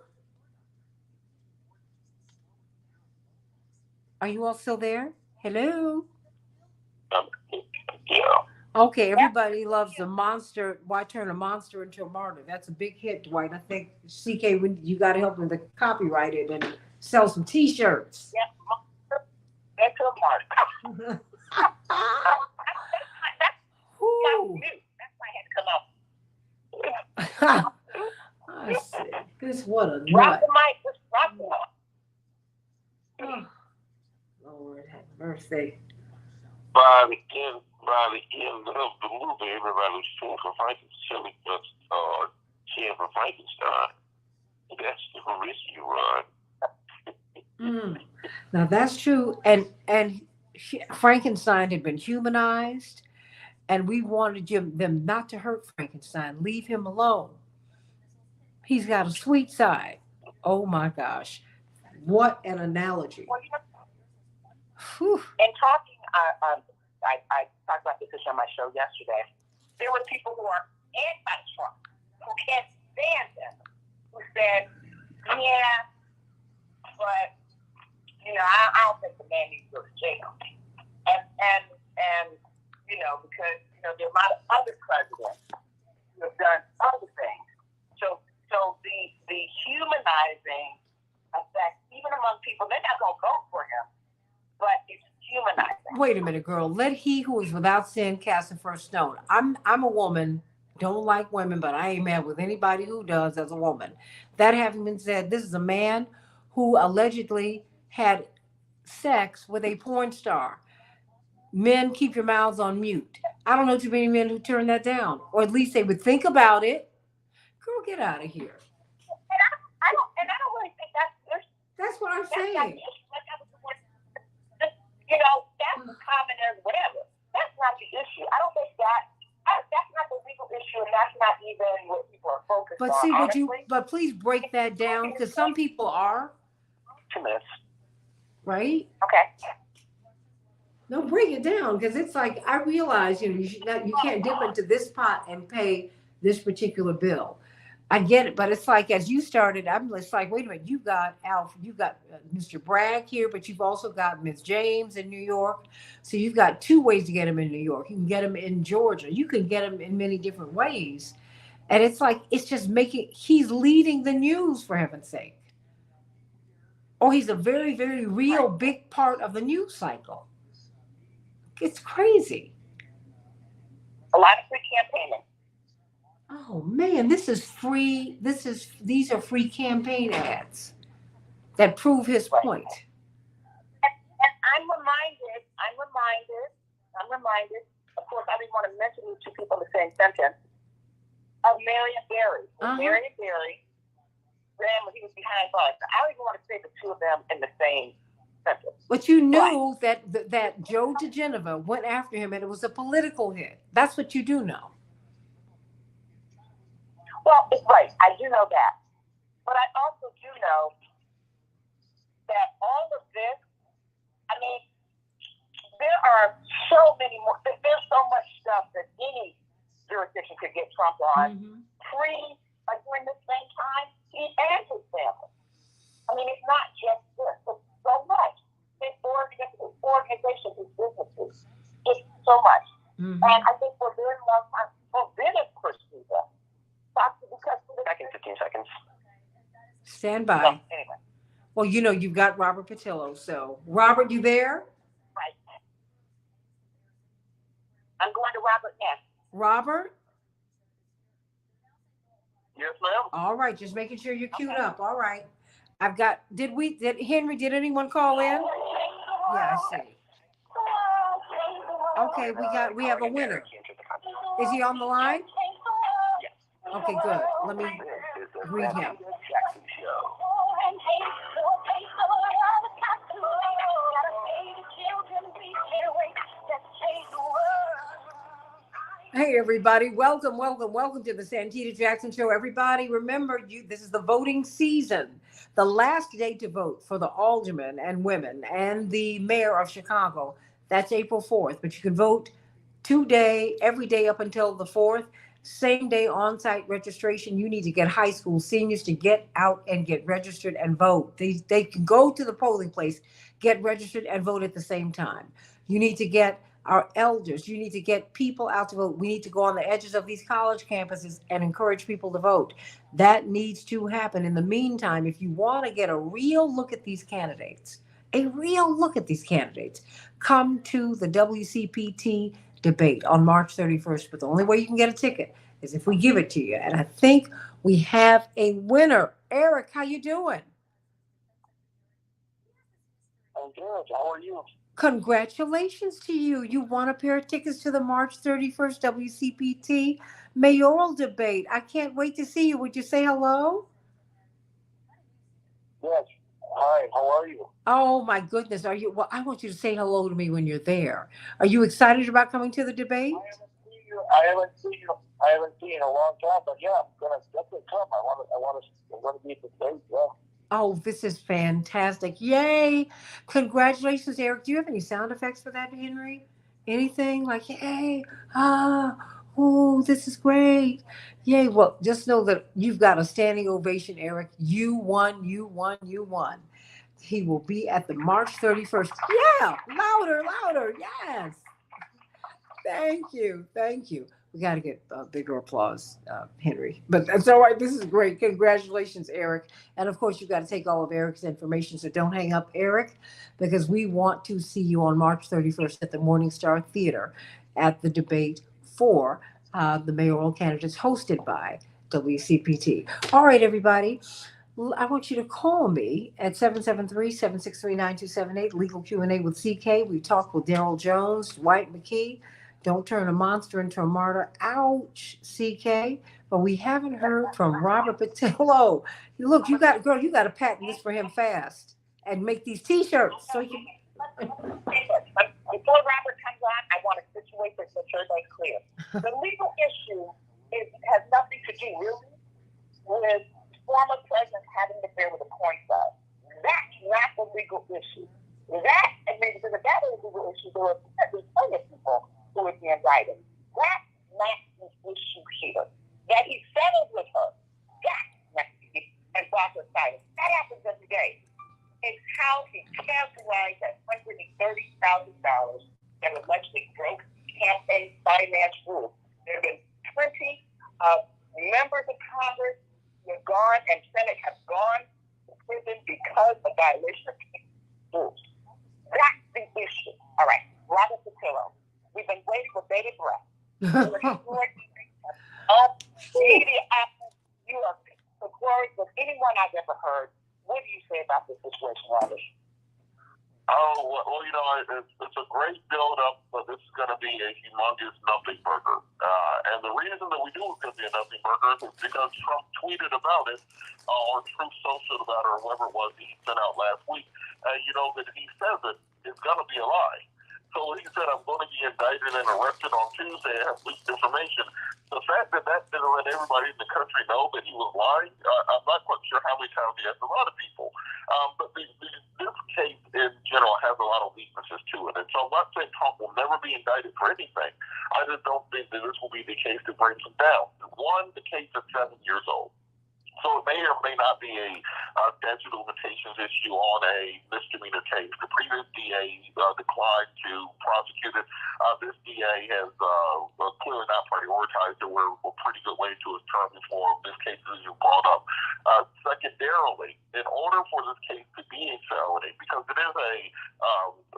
[SPEAKER 2] Are you all still there? Hello?
[SPEAKER 1] Yeah.
[SPEAKER 2] Okay, everybody loves the monster. Why turn a monster into a martyr? That's a big hit, Dwight. I think, CK, you got to help them to copyright it and sell some T-shirts.
[SPEAKER 3] Yeah, that's a martyr. That's why I had to come out.
[SPEAKER 2] I said, this what a
[SPEAKER 3] Rock
[SPEAKER 2] nut.
[SPEAKER 3] the mic. Just rock the mic.
[SPEAKER 2] Oh, Lord have mercy.
[SPEAKER 1] By the end of the movie, everybody was cheering for Frankenstein. That's the risk you run.
[SPEAKER 2] Now that's true, and Frankenstein had been humanized, and we wanted them not to hurt Frankenstein. Leave him alone. He's got a sweet side. Oh my gosh, what an analogy! Whew.
[SPEAKER 3] And talking, I talked about this on my show yesterday. There were people who are anti-Trump, who can't stand him, who said, yeah, but, I don't think the man needs to go to jail. And because, there are a lot of other presidents who have done other things. So the humanizing effect, even among people, they're not going to vote for him, but it's humanizing.
[SPEAKER 2] Wait a minute, girl. Let he who is without sin cast the first stone. I'm a woman. Don't like women, but I ain't mad with anybody who does as a woman. That having been said, this is a man who allegedly had sex with a porn star. Men, keep your mouths on mute. I don't know too many men who turn that down, or at least they would think about it. Girl, get out of here.
[SPEAKER 3] I don't really think
[SPEAKER 2] that's what I'm saying.
[SPEAKER 3] That's common as whatever. That's not the issue. I don't think that's not the legal issue, and that's not even what people are focused on.
[SPEAKER 2] But see, but please break that down, because some people are. Right?
[SPEAKER 3] Okay.
[SPEAKER 2] No, break it down, because it's like, I realize, you can't dip into this pot and pay this particular bill. I get it, but it's like as you started, it's like, wait a minute, you got Alf, you got Mr. Bragg here, but you've also got Miss James in New York. So you've got two ways to get him in New York. You can get him in Georgia. You can get him in many different ways. And it's like, it's just he's leading the news for heaven's sake. Or he's a very, very real big part of the news cycle. It's crazy.
[SPEAKER 3] A lot of free campaigning.
[SPEAKER 2] Oh man, this is free. These are free campaign ads that prove his point.
[SPEAKER 3] And I'm reminded, of course, I didn't want to mention these two people in the same sentence, of Marion Barry. Marion Barry ran when he was behind bars. I don't even want to say the two of them in the same sentence.
[SPEAKER 2] But you knew that Joe DeGeneva went after him and it was a political hit. That's what you do know.
[SPEAKER 3] Well, it's right. I do know that. But I also do know that all of this, I mean, there are so many more, there's so much stuff that any jurisdiction could get Trump on. During the same time, he and his family. I mean, it's not just this. It's so much. His organization, his businesses. It's so much. And I think for a very long time, people didn't pursue that. Because 15 seconds.
[SPEAKER 2] Stand by.
[SPEAKER 3] Well, anyway.
[SPEAKER 2] Well, you know, you've got Robert Patillo. So, Robert, you there?
[SPEAKER 3] Right. I'm going to Robert next.
[SPEAKER 2] Robert?
[SPEAKER 3] Yes, ma'am.
[SPEAKER 2] All right, just making sure you're queued up. All right. I've got, did Henry, did anyone call in? Yeah, I see. Okay, we have a winner. Is he on the line? Okay, good. Let me read him. Hey everybody, welcome to the Santita Jackson Show. Everybody, remember, this is the voting season. The last day to vote for the aldermen and women and the mayor of Chicago, that's April 4th. But you can vote every day up until the 4th. Same day on-site registration. You need to get high school seniors to get out and get registered and vote. They can go to the polling place, get registered and vote at the same time. You need to get our elders. You need to get people out to vote. We need to go on the edges of these college campuses and encourage people to vote. That needs to happen. In the meantime, if you want to get a real look at these candidates, come to the WCPT debate on March 31st. But the only way you can get a ticket is if we give it to you. And I think we have a winner. Eric, how you doing?
[SPEAKER 3] I'm good. How are you?
[SPEAKER 2] Congratulations to you. You won a pair of tickets to the March 31st WCPT mayoral debate. I can't wait to see you. Would you say hello?
[SPEAKER 3] Yes. Hi, how are you?
[SPEAKER 2] Oh my goodness. Are you? Well, I want you to say hello to me when you're there. Are you excited about coming to the debate?
[SPEAKER 3] I haven't seen you in a long time, but yeah, I'm gonna definitely come. I want to be at the debate, yeah.
[SPEAKER 2] Oh, this is fantastic. Yay. Congratulations, Eric. Do you have any sound effects for that, Henry? Anything like, yay, this is great. Yay. Well, just know that you've got a standing ovation, Eric. You won. He will be at the March 31st. Yeah, louder. Yes. Thank you. We got to get bigger applause, Henry. But that's all right. This is great. Congratulations, Eric. And of course, you've got to take all of Eric's information. So don't hang up, Eric, because we want to see you on March 31st at the Morningstar Theater at the debate for the mayoral candidates hosted by WCPT. All right, everybody. I want you to call me at 773-763-9278, Legal Q&A with CK. We talked with Daryl Jones, Dwight McKee. Don't turn a monster into a martyr. Ouch, CK. But we haven't heard from Robert Patillo. Look, you got to patent this for him fast and make these T-shirts so he can.
[SPEAKER 3] Before Robert comes on, I want to situate this so everybody's clear. The legal issue has nothing to do really with former president having an affair with a porn star. That's not the legal issue. Because if that is a legal issue, there are plenty of people who would be indicted. That's not the issue here. That he settled with her bronchitis. That happens every day. His house, he capitalized at $130,000 that allegedly broke campaign finance rules. There have been 20 members of Congress who have gone and Senate have gone to prison because of violation of rules. That's the issue. All right, Robert Patillo. We've been waiting with bated breath. Media outlets, you are the worst of anyone I've ever heard. What do you say about this situation, Robert?
[SPEAKER 1] Oh, well, it's a great build-up, but this is going to be a humongous nothing burger. And the reason that we knew it was going to be a nothing burger is because Trump tweeted about it, or Truth Social about it, or whatever it was he sent out last week. That if he says it, it's going to be a lie. So he said, I'm going to be indicted and arrested on Tuesday and have leaked information. The fact that didn't let everybody in the country know that he was lying, I'm not quite sure how many times he asked a lot of people. But this case in general has a lot of weaknesses to it. And so I'm not saying Trump will never be indicted for anything. I just don't think that this will be the case that brings him down. One, the case is 7 years old. So it may or may not be a statute of limitations issue on a misdemeanor case. The previous DA declined to prosecute it. This DA has clearly not prioritized it. We're a pretty good way to his term before this case is brought up. Secondarily, in order for this case to be a felony, because it is a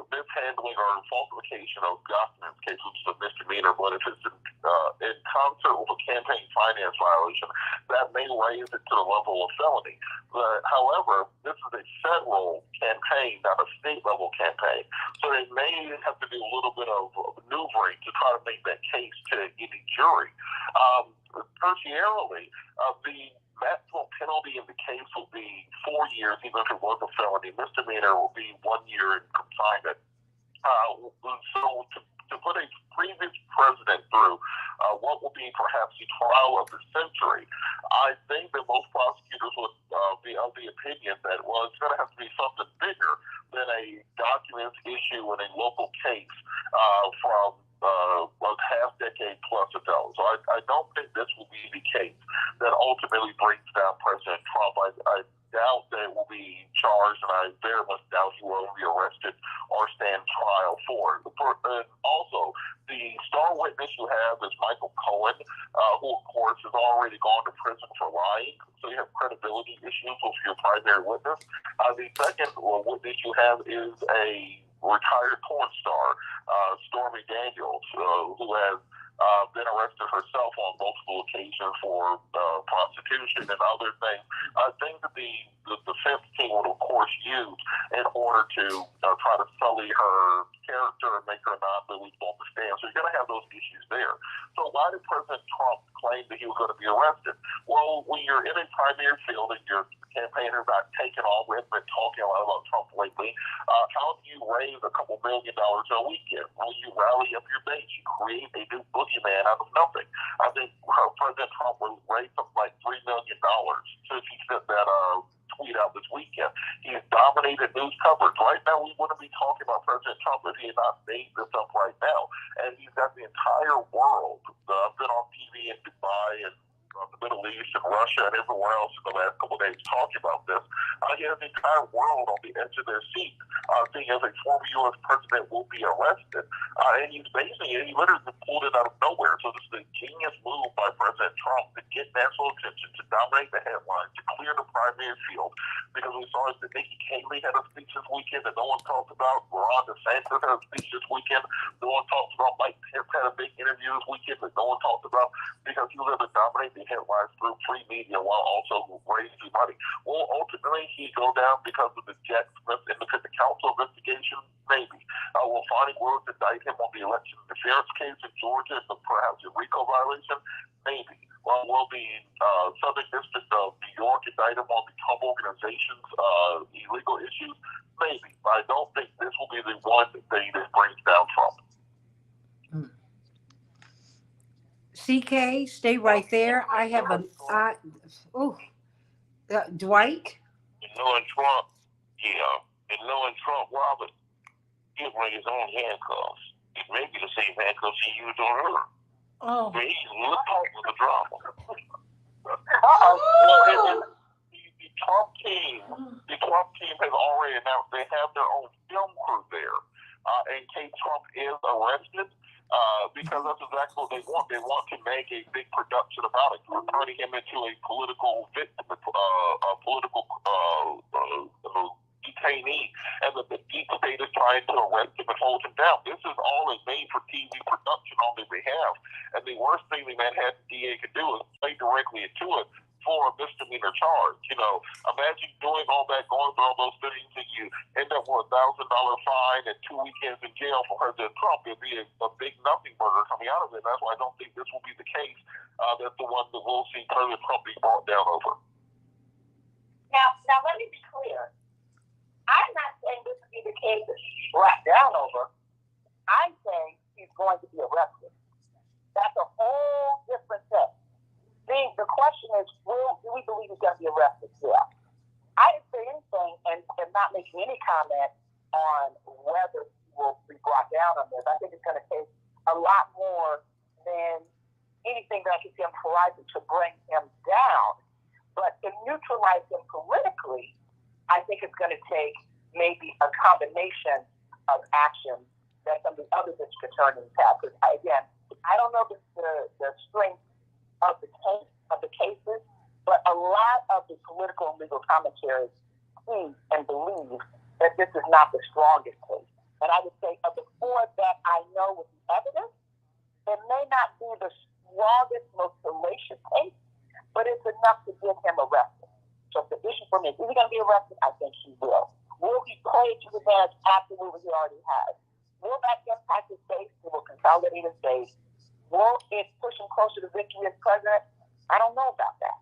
[SPEAKER 1] mishandling or falsification of documents case, which is a misdemeanor, but if it's in concert with a campaign finance violation, that may raise it to the level of felony. However, this is a federal campaign, not a state-level campaign. So they may have to do a little bit of maneuvering to try to make that case to any jury. Tertiarily, the maximum penalty in the case will be 4 years, even if it was a felony. Misdemeanor will be 1 year in confinement. So to put a previous president through what will be perhaps the trial of the century, I think that most prosecutors would be of the opinion that, well, it's going to have to be something bigger than a documents issue in a local case from a half-decade plus ago. So I don't think this will be the case that ultimately brings down President Trump. I doubt that it will be charged, and I very much doubt he will be arrested or stand trial for it. And also, the star witness you have is Michael Cohen, who, of course, has already gone to prison for lying. So you have credibility issues with your primary witness. The second witness you have is a retired porn star, Stormy Daniels, who has been arrested herself on multiple occasions for prostitution and other things. Things that the defense team would, of course, use in order to try to sully her character and make her not believable on the stand. So you're going to have those issues there. So why did President Trump claim that he was going to be arrested? Well, when you're in a primary field and your campaigners not taking off, we haven't been talking a lot about Trump lately, how do you raise a couple $1 million a weekend? Well, you rally up your base. You create a new boogeyman out of nothing. I think President Trump raised something like $3 million since he sent that tweet out this weekend. He has dominated news coverage. Right now, we wouldn't be talking about President Trump if he had not made this up right now. And he's got the entire world. I've been on TV in Dubai and the Middle East and Russia and everywhere else in the last couple of days talking about this. He has the entire world on the edge of their seat, seeing as a former U.S. president will be arrested. And he literally pulled it out of nowhere. So this is a genius move by President Trump to get national attention, to dominate the headlines, to clear the primary field. Because we saw that Nikki Haley had a speech this weekend that no one talked about. Ron DeSantis had a speech this weekend. No one talked about. Mike Pence had a big interview this weekend that no one talked about because he was able to dominate the headlines through free media while also raising money. Will ultimately he go down because of the Jack Smith Independent Counsel investigation? Maybe. Will Finding Words indict him on the election interference case in Georgia and perhaps a RICO violation? Maybe. Well, will the Southern District of New York indict him on the Trump organization's illegal issues? Maybe. But I don't think this will be the one thing that brings down Trump.
[SPEAKER 2] CK, stay right there. I have Dwight?
[SPEAKER 1] Knowing Trump, and knowing Trump, Robert, he'll bring his own handcuffs. It may be the same handcuffs he used on her.
[SPEAKER 2] Oh.
[SPEAKER 1] But he's looking for the drama. Trump team has already announced they have their own film crew there in case Trump is arrested. Because that's exactly what they want. They want to make a big production about it, turning him into a political victim, a political detainee, and the deep state is trying to arrest him and hold him down. This is all a made-for-TV production on their behalf, and the worst thing the Manhattan DA could do is play directly into it for a misdemeanor charge. You know, imagine doing all that, going through all those things, and you end up with $1,000 fine and 2 weekends in jail for President Trump. It'd be a big nothing burger coming out of it. That's why I don't think this will be the case. That's the one that we'll see President Trump be brought down over.
[SPEAKER 3] Now let me be clear. I'm not saying this will be the case that he's brought down over. I'm saying he's going to be arrested. That's a whole different thing. The question is, do we believe he's going to be arrested? Yeah. I didn't say anything and not making any comment on whether he will be brought down on this. I think it's going to take a lot more than anything that I can see on the horizon to bring him down. But to neutralize him politically, I think it's going to take maybe a combination of actions that some of the other district attorneys have. Because, again, I don't know the strength of the cases, but a lot of the political and legal commentaries see and believe that this is not the strongest case. And I would say of the four that I know with the evidence, it may not be the strongest, most salacious case, but it's enough to get him arrested. So the issue for me is he going to be arrested? I think he will. Will he play to his advantage? Absolutely, he already has. Will that impact his base? It will consolidate his base. Will it push him closer to victory as president? I don't know about that.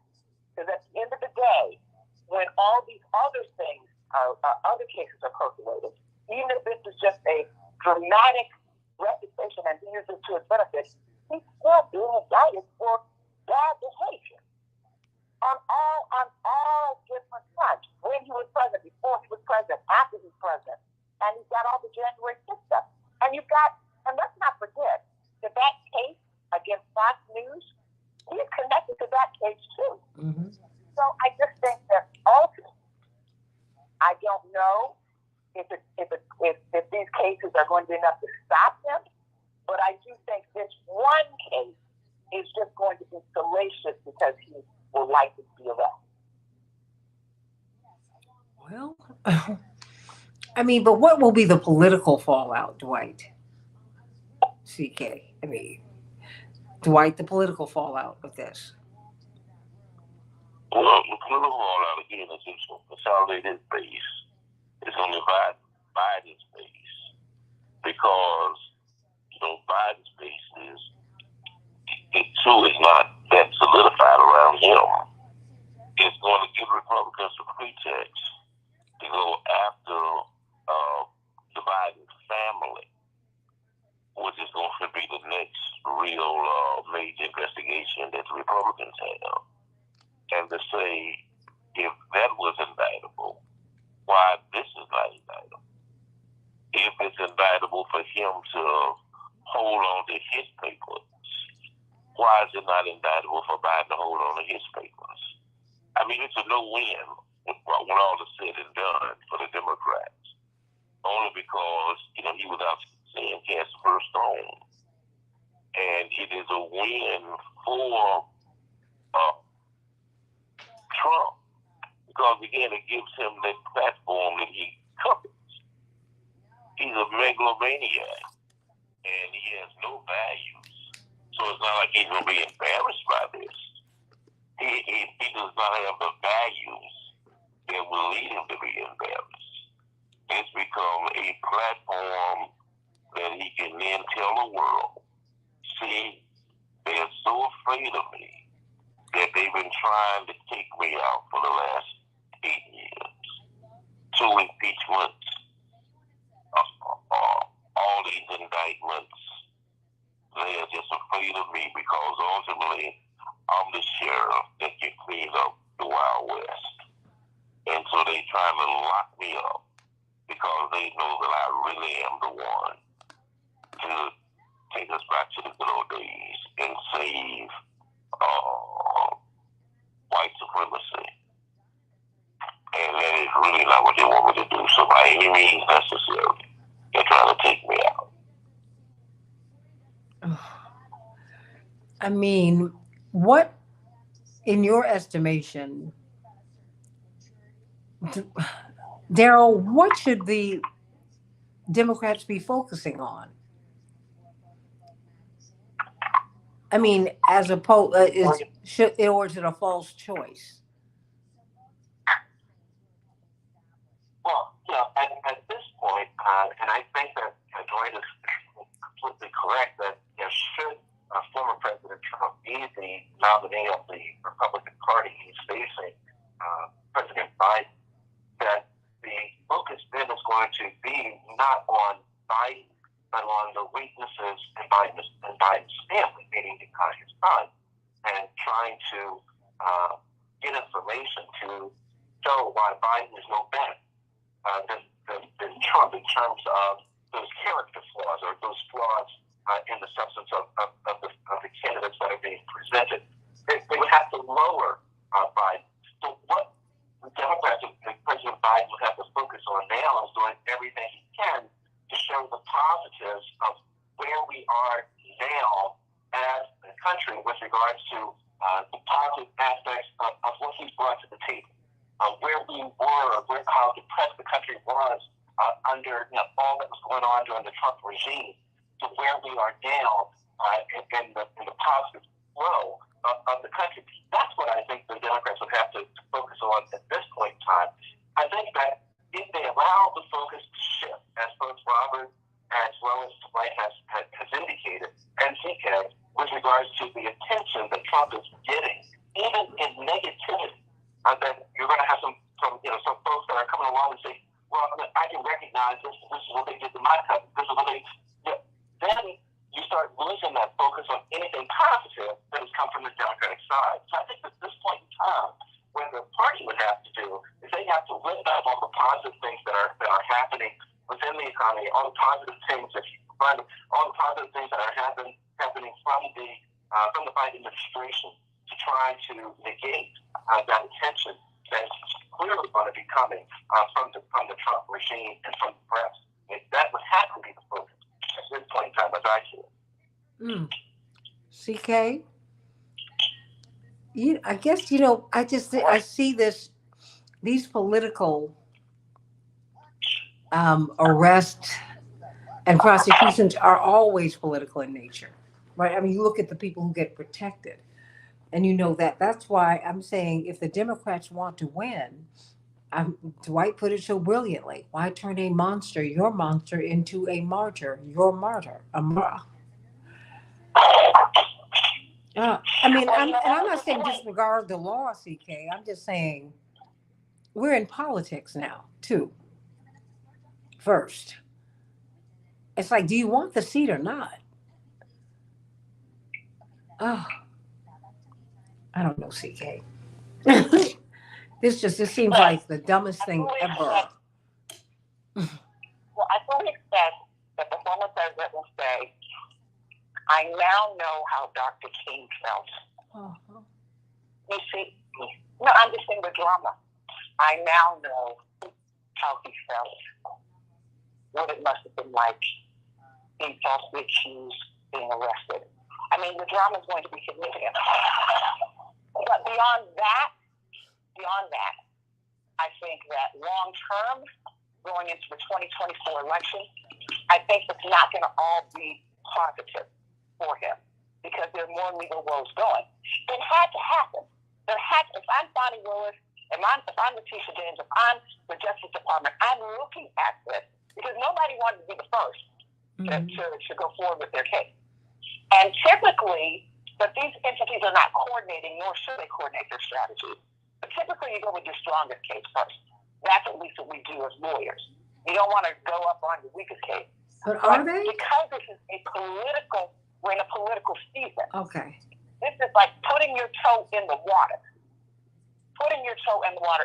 [SPEAKER 3] Because at the end of the day, when all these other things, other cases are percolated, even if this is just a dramatic reputation and he uses it to his benefit, he's still being indicted for bad behavior on all different fronts. When he was president, before he was president, after he was president, and he's got all the January 6th stuff. And let's not forget that case against Fox News, he's connected to that case too. Mm-hmm. So I just think that ultimately, I don't know if these cases are going to be enough to stop him, but I do think this one case is just going to be salacious because he will likely be arrested.
[SPEAKER 2] Well, I mean, but what will be the political fallout, Dwight? CK. I mean, Dwight, the political fallout of this.
[SPEAKER 1] Well, the political fallout again is it's going to consolidate his base. It's going to divide Biden's base because Biden's base it too is not that solidified around him. It's going to give Republicans a pretext to go after the Biden family, which is going to be the next real major investigation that the Republicans have. And to say, if that was indictable, why this is not indictable? If it's indictable for him to hold on to his papers, why is it not indictable for Biden to hold on to his papers? I mean, it's a no-win when all is said and done for the Democrats. Only because, he was out saying cast first throne. And it is a win for Trump because, again, it gives him that platform that he covers. He's a megalomaniac, and he has no values. So it's not like he's going to be embarrassed by this. He does not have the values that will lead him to be embarrassed. It's become a platform that he can then tell the world, see, they're so afraid of me that they've been trying to take me out for the last 8 years. 2 impeachments, all these indictments. They are just afraid of me because ultimately I'm the sheriff that can clean up the Wild West. And so they're trying to lock me up because they know that I really am the one to take us back to the good old days and save white supremacy. really not what they want me to do. So by any means necessary, they're trying to take me out.
[SPEAKER 2] I mean, what, in your estimation, Daryl, what should the Democrats be focusing on? I mean, as opposed, or is it a false choice?
[SPEAKER 1] Well, at this point, and I think that Dwight is completely correct that should former President Trump be the nominee of the Republican Party he's facing, President Biden, that the focus then is going to be not on Biden, but on the weaknesses in Biden's family, meaning his son, and trying to get information to show why Biden is no better than Trump in terms of those character flaws or those flaws in the substance of the candidates that are being presented. They would have to lower Biden. So what the Democrats and President Biden would have to focus on now is doing everything he can to show the positives of where we are now as a country with regards to the positive aspects of what he's brought to the table. Where we were, how depressed the country was under all that was going on during the Trump regime, to where we are now in the positive flow of the country. That's what I think the Democrats would have to focus on at this point in time. I think that if they allow the focus to shift, as both Robert as well as Dwight has indicated, and CK, with regards to the attention that Trump is getting, even in negativity, that you're going to have some folks that are coming along and say, well, I can recognize this is what they did to my cousin. This is what they. Then you start losing that focus on anything positive that has come from the Democratic side. So I think at this point in time, what the party would have to do is they have to lift up all the positive things that are happening within the economy, all the positive things that you find, all the positive things that are happening from the Biden administration, to try to negate that attention that's clearly going to be coming from the Trump regime and from the press. That would have to be the focus at this point in time, as I see it.
[SPEAKER 2] CK? I guess, I see these political arrests and prosecutions are always political in nature, right? I mean, you look at the people who get protected, and that's why I'm saying if the Democrats want to win, Dwight put it so brilliantly, why turn your monster into a martyr, your martyr, I mean, I'm not saying disregard the law, CK. I'm just saying we're in politics now, too. First, it's like, do you want the seat or not? Oh, I don't know, CK. This seems like the dumbest thing ever.
[SPEAKER 3] Well, I fully expect that the former president will say, I now know how Dr. King felt. Uh-huh. You see, I'm just saying the drama. I now know how he felt, what it must have been like being falsely accused, being arrested. I mean, the drama is going to be significant. But beyond that, I think that long term, going into the 2024 election, I think it's not going to all be positive for him because there are more legal woes going. It had to happen. If I'm Bonnie Willis, if I'm Letitia James, if I'm the Justice Department, I'm looking at this because nobody wanted to be the first to go forward with their case. And typically, but these entities are not coordinating, nor should they coordinate their strategies. But typically, you go with your strongest case first. That's at least what we do as lawyers. You don't want to go up on your weakest case.
[SPEAKER 2] But are they?
[SPEAKER 3] Because this is we're in a political season.
[SPEAKER 2] Okay.
[SPEAKER 3] This is like putting your toe in the water.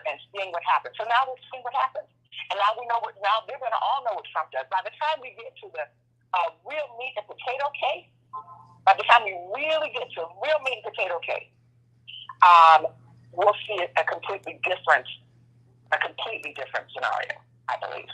[SPEAKER 3] And seeing what happens. So now we're seeing what happens. And now now they're going to all know what Trump does. By the time we get to the real meat and potato case, we'll see a completely different a completely different scenario, I believe.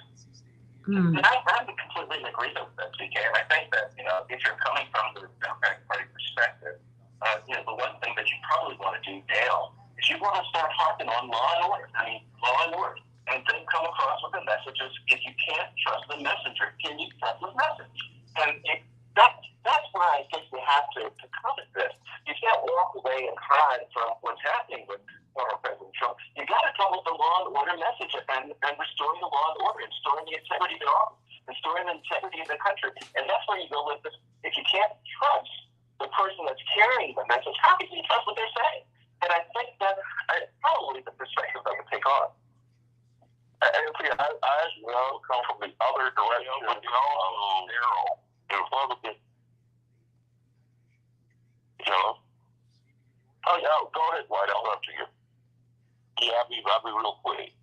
[SPEAKER 2] Mm.
[SPEAKER 1] And I'm completely in agreement with that, CK. And I think that, if you're coming from the Democratic Party perspective, the one thing that you probably want to do now is you want to start harping on law and order. Law and order. And then come across with the messages. If you can't trust the messenger, can you trust the message? And that's where I think we have to come at this. You can't walk away and hide from what's happening with former President Trump. You got to come with the law and order message and restoring the law and order, and restoring the integrity of the office, restoring the integrity of the country. And that's where you go with this. If you can't trust the person that's carrying the message, how can you trust what they're saying? And I think that probably the perspective I would take on. And see, I as well come from the other direction of narrow Republican. Hello? Oh, yeah, go ahead, White. I'll up to you. Yeah, I'll be real quick.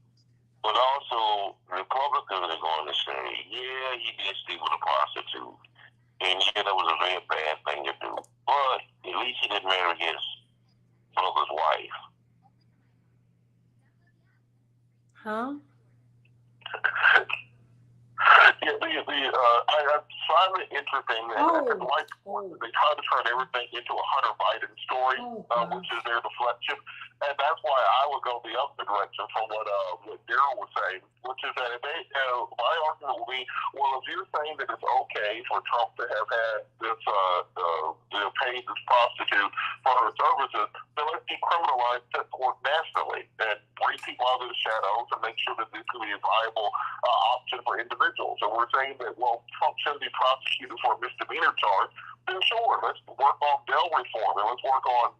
[SPEAKER 1] But also, Republicans are going to say, yeah, he did sleep with a prostitute. And yeah, that was a very bad thing to do. But at least he didn't marry his brother's wife.
[SPEAKER 2] Huh?
[SPEAKER 1] I find it interesting that they try to turn everything into a Hunter Biden story, which is their deflection. And that's why I would go the other direction from what Daryl was saying, which is that my argument will be, well, if you're saying that it's okay for Trump to have had this, paid this prostitute for her services, then let's decriminalize sex work nationally and bring people out of the shadows and make sure that this can be a viable option for individuals. And we're saying that, well, Trump shouldn't be prosecuted for a misdemeanor charge, then sure, let's work on bail reform and let's work on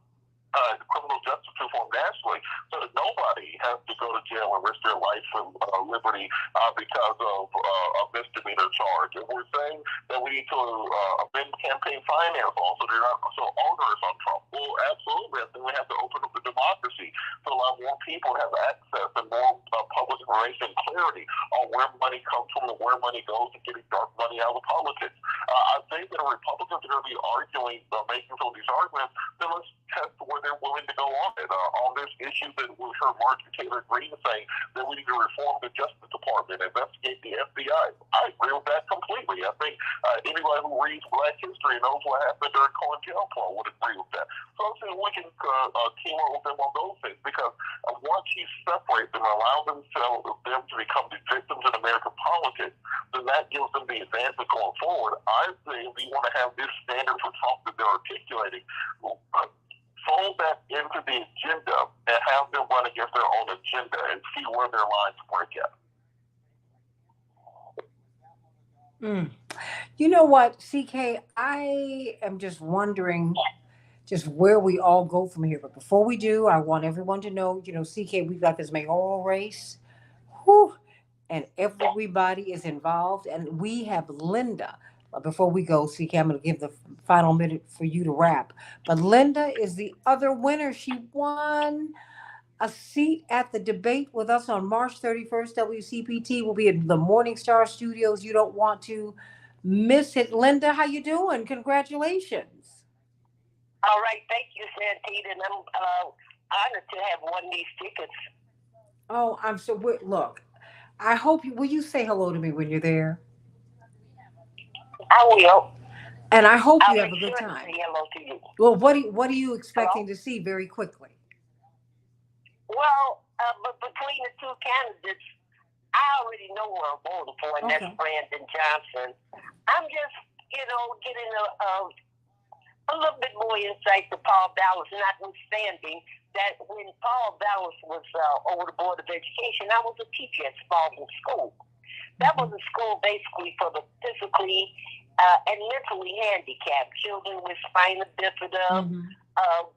[SPEAKER 1] criminal justice reform nationally so that nobody has to go to jail and risk their life and liberty because of a misdemeanor charge. And we're saying that we need to amend campaign finance law so they're not so onerous on Trump. Well, absolutely. I think we have to open up the democracy to allow more people to have access and more public information and clarity on where money comes from and where money goes and getting dark money out of politics. I think that Republicans are going to be arguing, making some of these arguments, then let's test where they're willing to go on it. On this issue that we heard Marjorie Taylor Greene saying that we need to reform the Justice Department, investigate the FBI. I agree with that completely. I think anybody who reads Black history and knows what happened during COINTELPRO would agree with that. So I'm saying we can team up with them on those things, because once you separate them and allow them to become the victims in American politics, then that gives them the advantage going forward. I think we want to have this standard for Trump that they're articulating, fold that into the agenda and have them run against their own agenda and see where their lines break out.
[SPEAKER 2] You know what, CK, I am just wondering just where we all go from here. But before we do, I want everyone to know, CK, we've got this mayoral race. Whew, and everybody is involved. And we have Linda. Before we go, CK, I'm going to give the final minute for you to wrap. But Linda is the other winner. She won a seat at the debate with us on March 31st. WCPT will be in the Morning Star Studios. You don't want to miss it. Linda, how you doing? Congratulations.
[SPEAKER 3] All right. Thank you, Santita. And I'm honored to have won these tickets.
[SPEAKER 2] Oh, I'm so... Look, I hope you... Will you say hello to me when you're there?
[SPEAKER 3] I will.
[SPEAKER 2] And I hope you have a good time.
[SPEAKER 3] Say hello to you.
[SPEAKER 2] Well, what are you expecting to see very quickly?
[SPEAKER 3] Well, but between the two candidates, I already know who I'm voting for, and that's Brandon Johnson. I'm just, getting a little bit more insight to Paul Dallas, notwithstanding that when Paul Dallas was over the Board of Education, I was a teacher at Spalding School. That was a school basically for the physically and mentally handicapped children with spina bifida,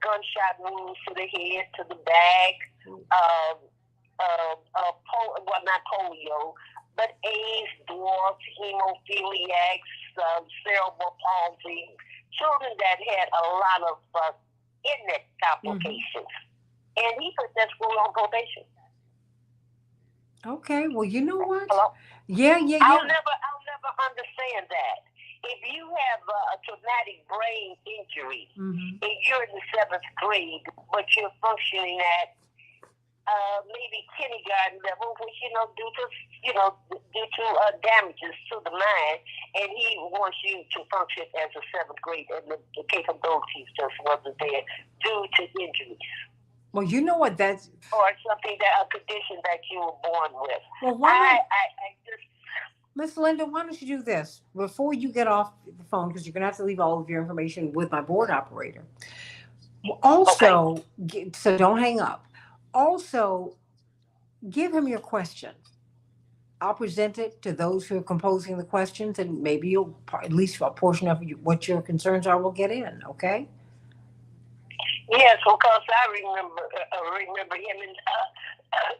[SPEAKER 3] gunshot wounds to the head, to the back, not polio, but AIDS, dwarfs, hemophiliacs, cerebral palsy, children that had a lot of internet complications. And he put that school on probation.
[SPEAKER 2] Okay, well, you know what?
[SPEAKER 3] Hello?
[SPEAKER 2] Yeah.
[SPEAKER 3] I'll never understand that. If you have a traumatic brain injury and you're in the 7th grade, but you're functioning at maybe kindergarten level, which due to damages to the mind, and he wants you to function as a seventh grade, and the capabilities just wasn't there due to injuries.
[SPEAKER 2] Well, you know what that's,
[SPEAKER 3] or something a condition that you were born with.
[SPEAKER 2] well,
[SPEAKER 3] I just.
[SPEAKER 2] Miss Linda, why don't you do this before you get off the phone, because you're going to have to leave all of your information with my board operator. Also, so don't hang up. Also, give him your question. I'll present it to those who are composing the questions, and maybe you'll, at least a portion of what your concerns are, will get in. Okay.
[SPEAKER 3] Yes, because I remember him in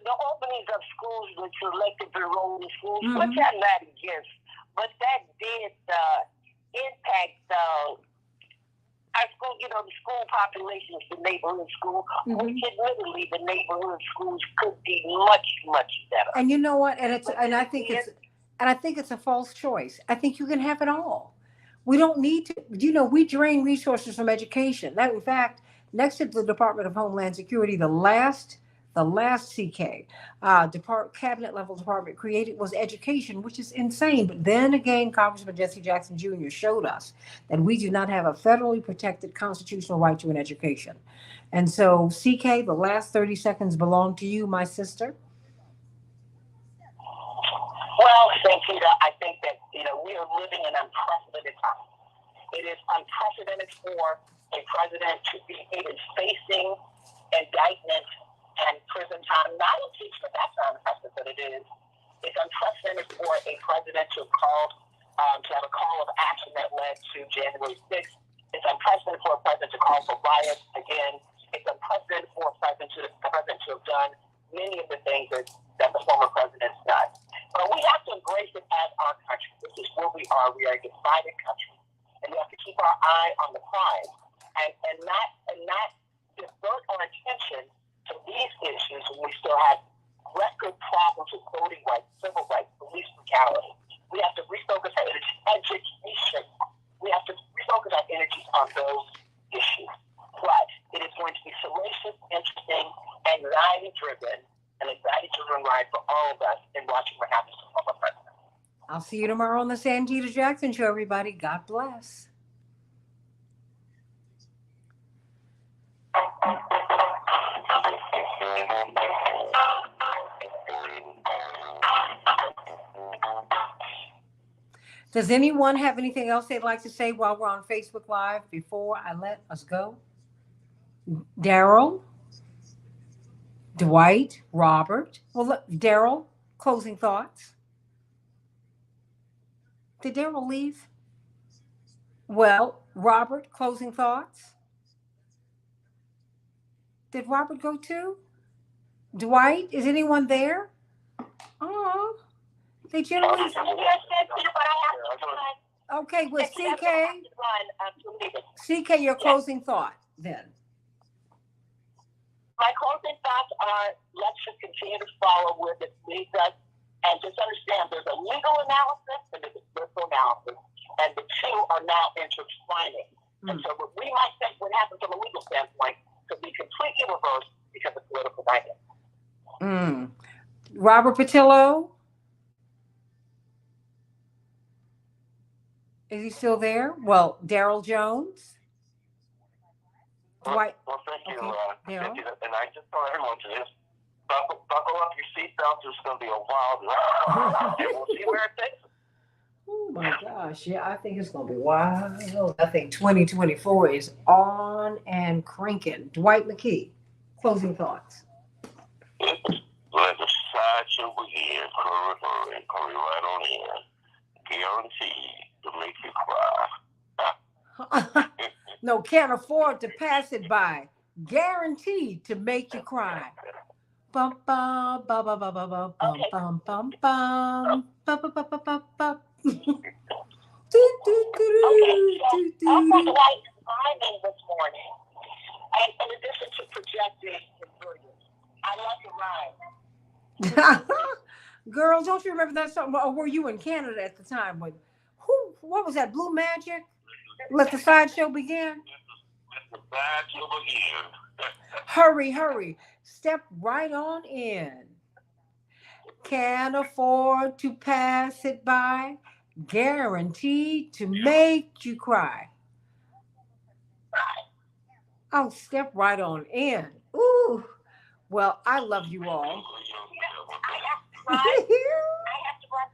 [SPEAKER 3] the openings of schools with selective enrollment schools, which I'm not against, but that did impact our school. You know, the school populations, the neighborhood school, which admittedly the neighborhood schools could be much, much better.
[SPEAKER 2] And you know what? I think it's a false choice. I think you can have it all. We don't need to. We drain resources from education. That, in fact, next to the Department of Homeland Security, the last CK cabinet level department created was education, which is insane. But then again, Congressman Jesse Jackson Jr. showed us that we do not have a federally protected constitutional right to an education. And so, CK, the last 30 seconds belong to you, my sister.
[SPEAKER 3] Well, Santita, I think that we are living in unprecedented times. It is unprecedented for a president to be facing indictment and prison time, not impeachment. That's not unprecedented. It's unprecedented for a president to have a call of action that led to January 6th. It's unprecedented for a president to call for riots again. It's unprecedented for a president to have done many of the things that the former president's done. But we have to embrace it as our country. This is where we are. We are a divided country, and we have to keep our eye on the prize and not divert our attention to these issues when we still have record problems with voting rights, civil rights, police brutality. We have to refocus our education. We have to refocus our energies on those issues. But it is going to be salacious, interesting, anxiety-driven ride for all of us in watching what happens to the former president.
[SPEAKER 2] I'll see you tomorrow on the Santita Jackson Show, everybody. God bless. Does anyone have anything else they'd like to say while we're on Facebook Live before I let us go? Daryl, Dwight, Robert. Well, look, Daryl, closing thoughts. Did Daryl leave? Well, Robert, closing thoughts. Did Robert go too? Dwight, is anyone there? Oh, they generally. Okay, with CK, your closing thought then.
[SPEAKER 3] My closing thoughts are: let's just continue to follow where this leads us, and just understand there's a legal analysis and there's a political analysis, and the two are now intertwining. And so what we might think would happen from a legal standpoint could be completely reversed because of political dynamics.
[SPEAKER 2] Robert Patillo? Is he still there? Well, Daryl Jones?
[SPEAKER 1] Well, thank you, Cynthia. And I just tell everyone to just buckle up your seatbelts. It's going to be a wild ride, and we'll see where it takes us.
[SPEAKER 2] Oh my gosh, yeah, I think it's going to be wild. I think 2024 is on and cranking. Dwight McKee, closing thoughts.
[SPEAKER 1] Let the sideshow begin. Hurry right on in. Guaranteed to make you cry.
[SPEAKER 2] No, can't afford to pass it by. Guaranteed to make you cry. Bum bum bum bum bum bum bum bum bum bum bum bum bum bum.
[SPEAKER 3] Okay, so I'm like driving this morning, and in addition to projecting his brilliance, I like to ride.
[SPEAKER 2] Girl, don't you remember that song? Or were you in Canada at the time? What was that? Blue Magic? Let the sideshow begin?
[SPEAKER 1] Let the sideshow begin.
[SPEAKER 2] Hurry, hurry. Step right on in. Can't afford to pass it by. Guaranteed to make you cry. Oh, step right on in. Ooh. Well, I love you all.
[SPEAKER 3] I have to run.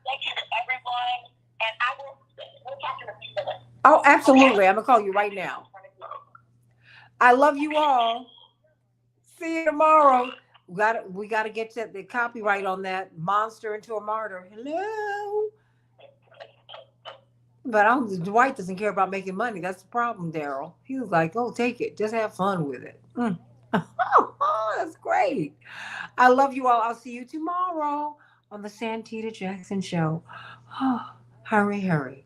[SPEAKER 3] Thank you to everyone. And we'll talk in a few minutes.
[SPEAKER 2] Oh, absolutely. I'm going to call you right now. I love you all. See you tomorrow. We got to get the copyright on that monster into a martyr. Hello. But Dwight doesn't care about making money. That's the problem, Daryl. He was like, "Oh, take it. Just have fun with it." That's great. I love you all. I'll see you tomorrow on the Santita Jackson Show. Hurry, hurry.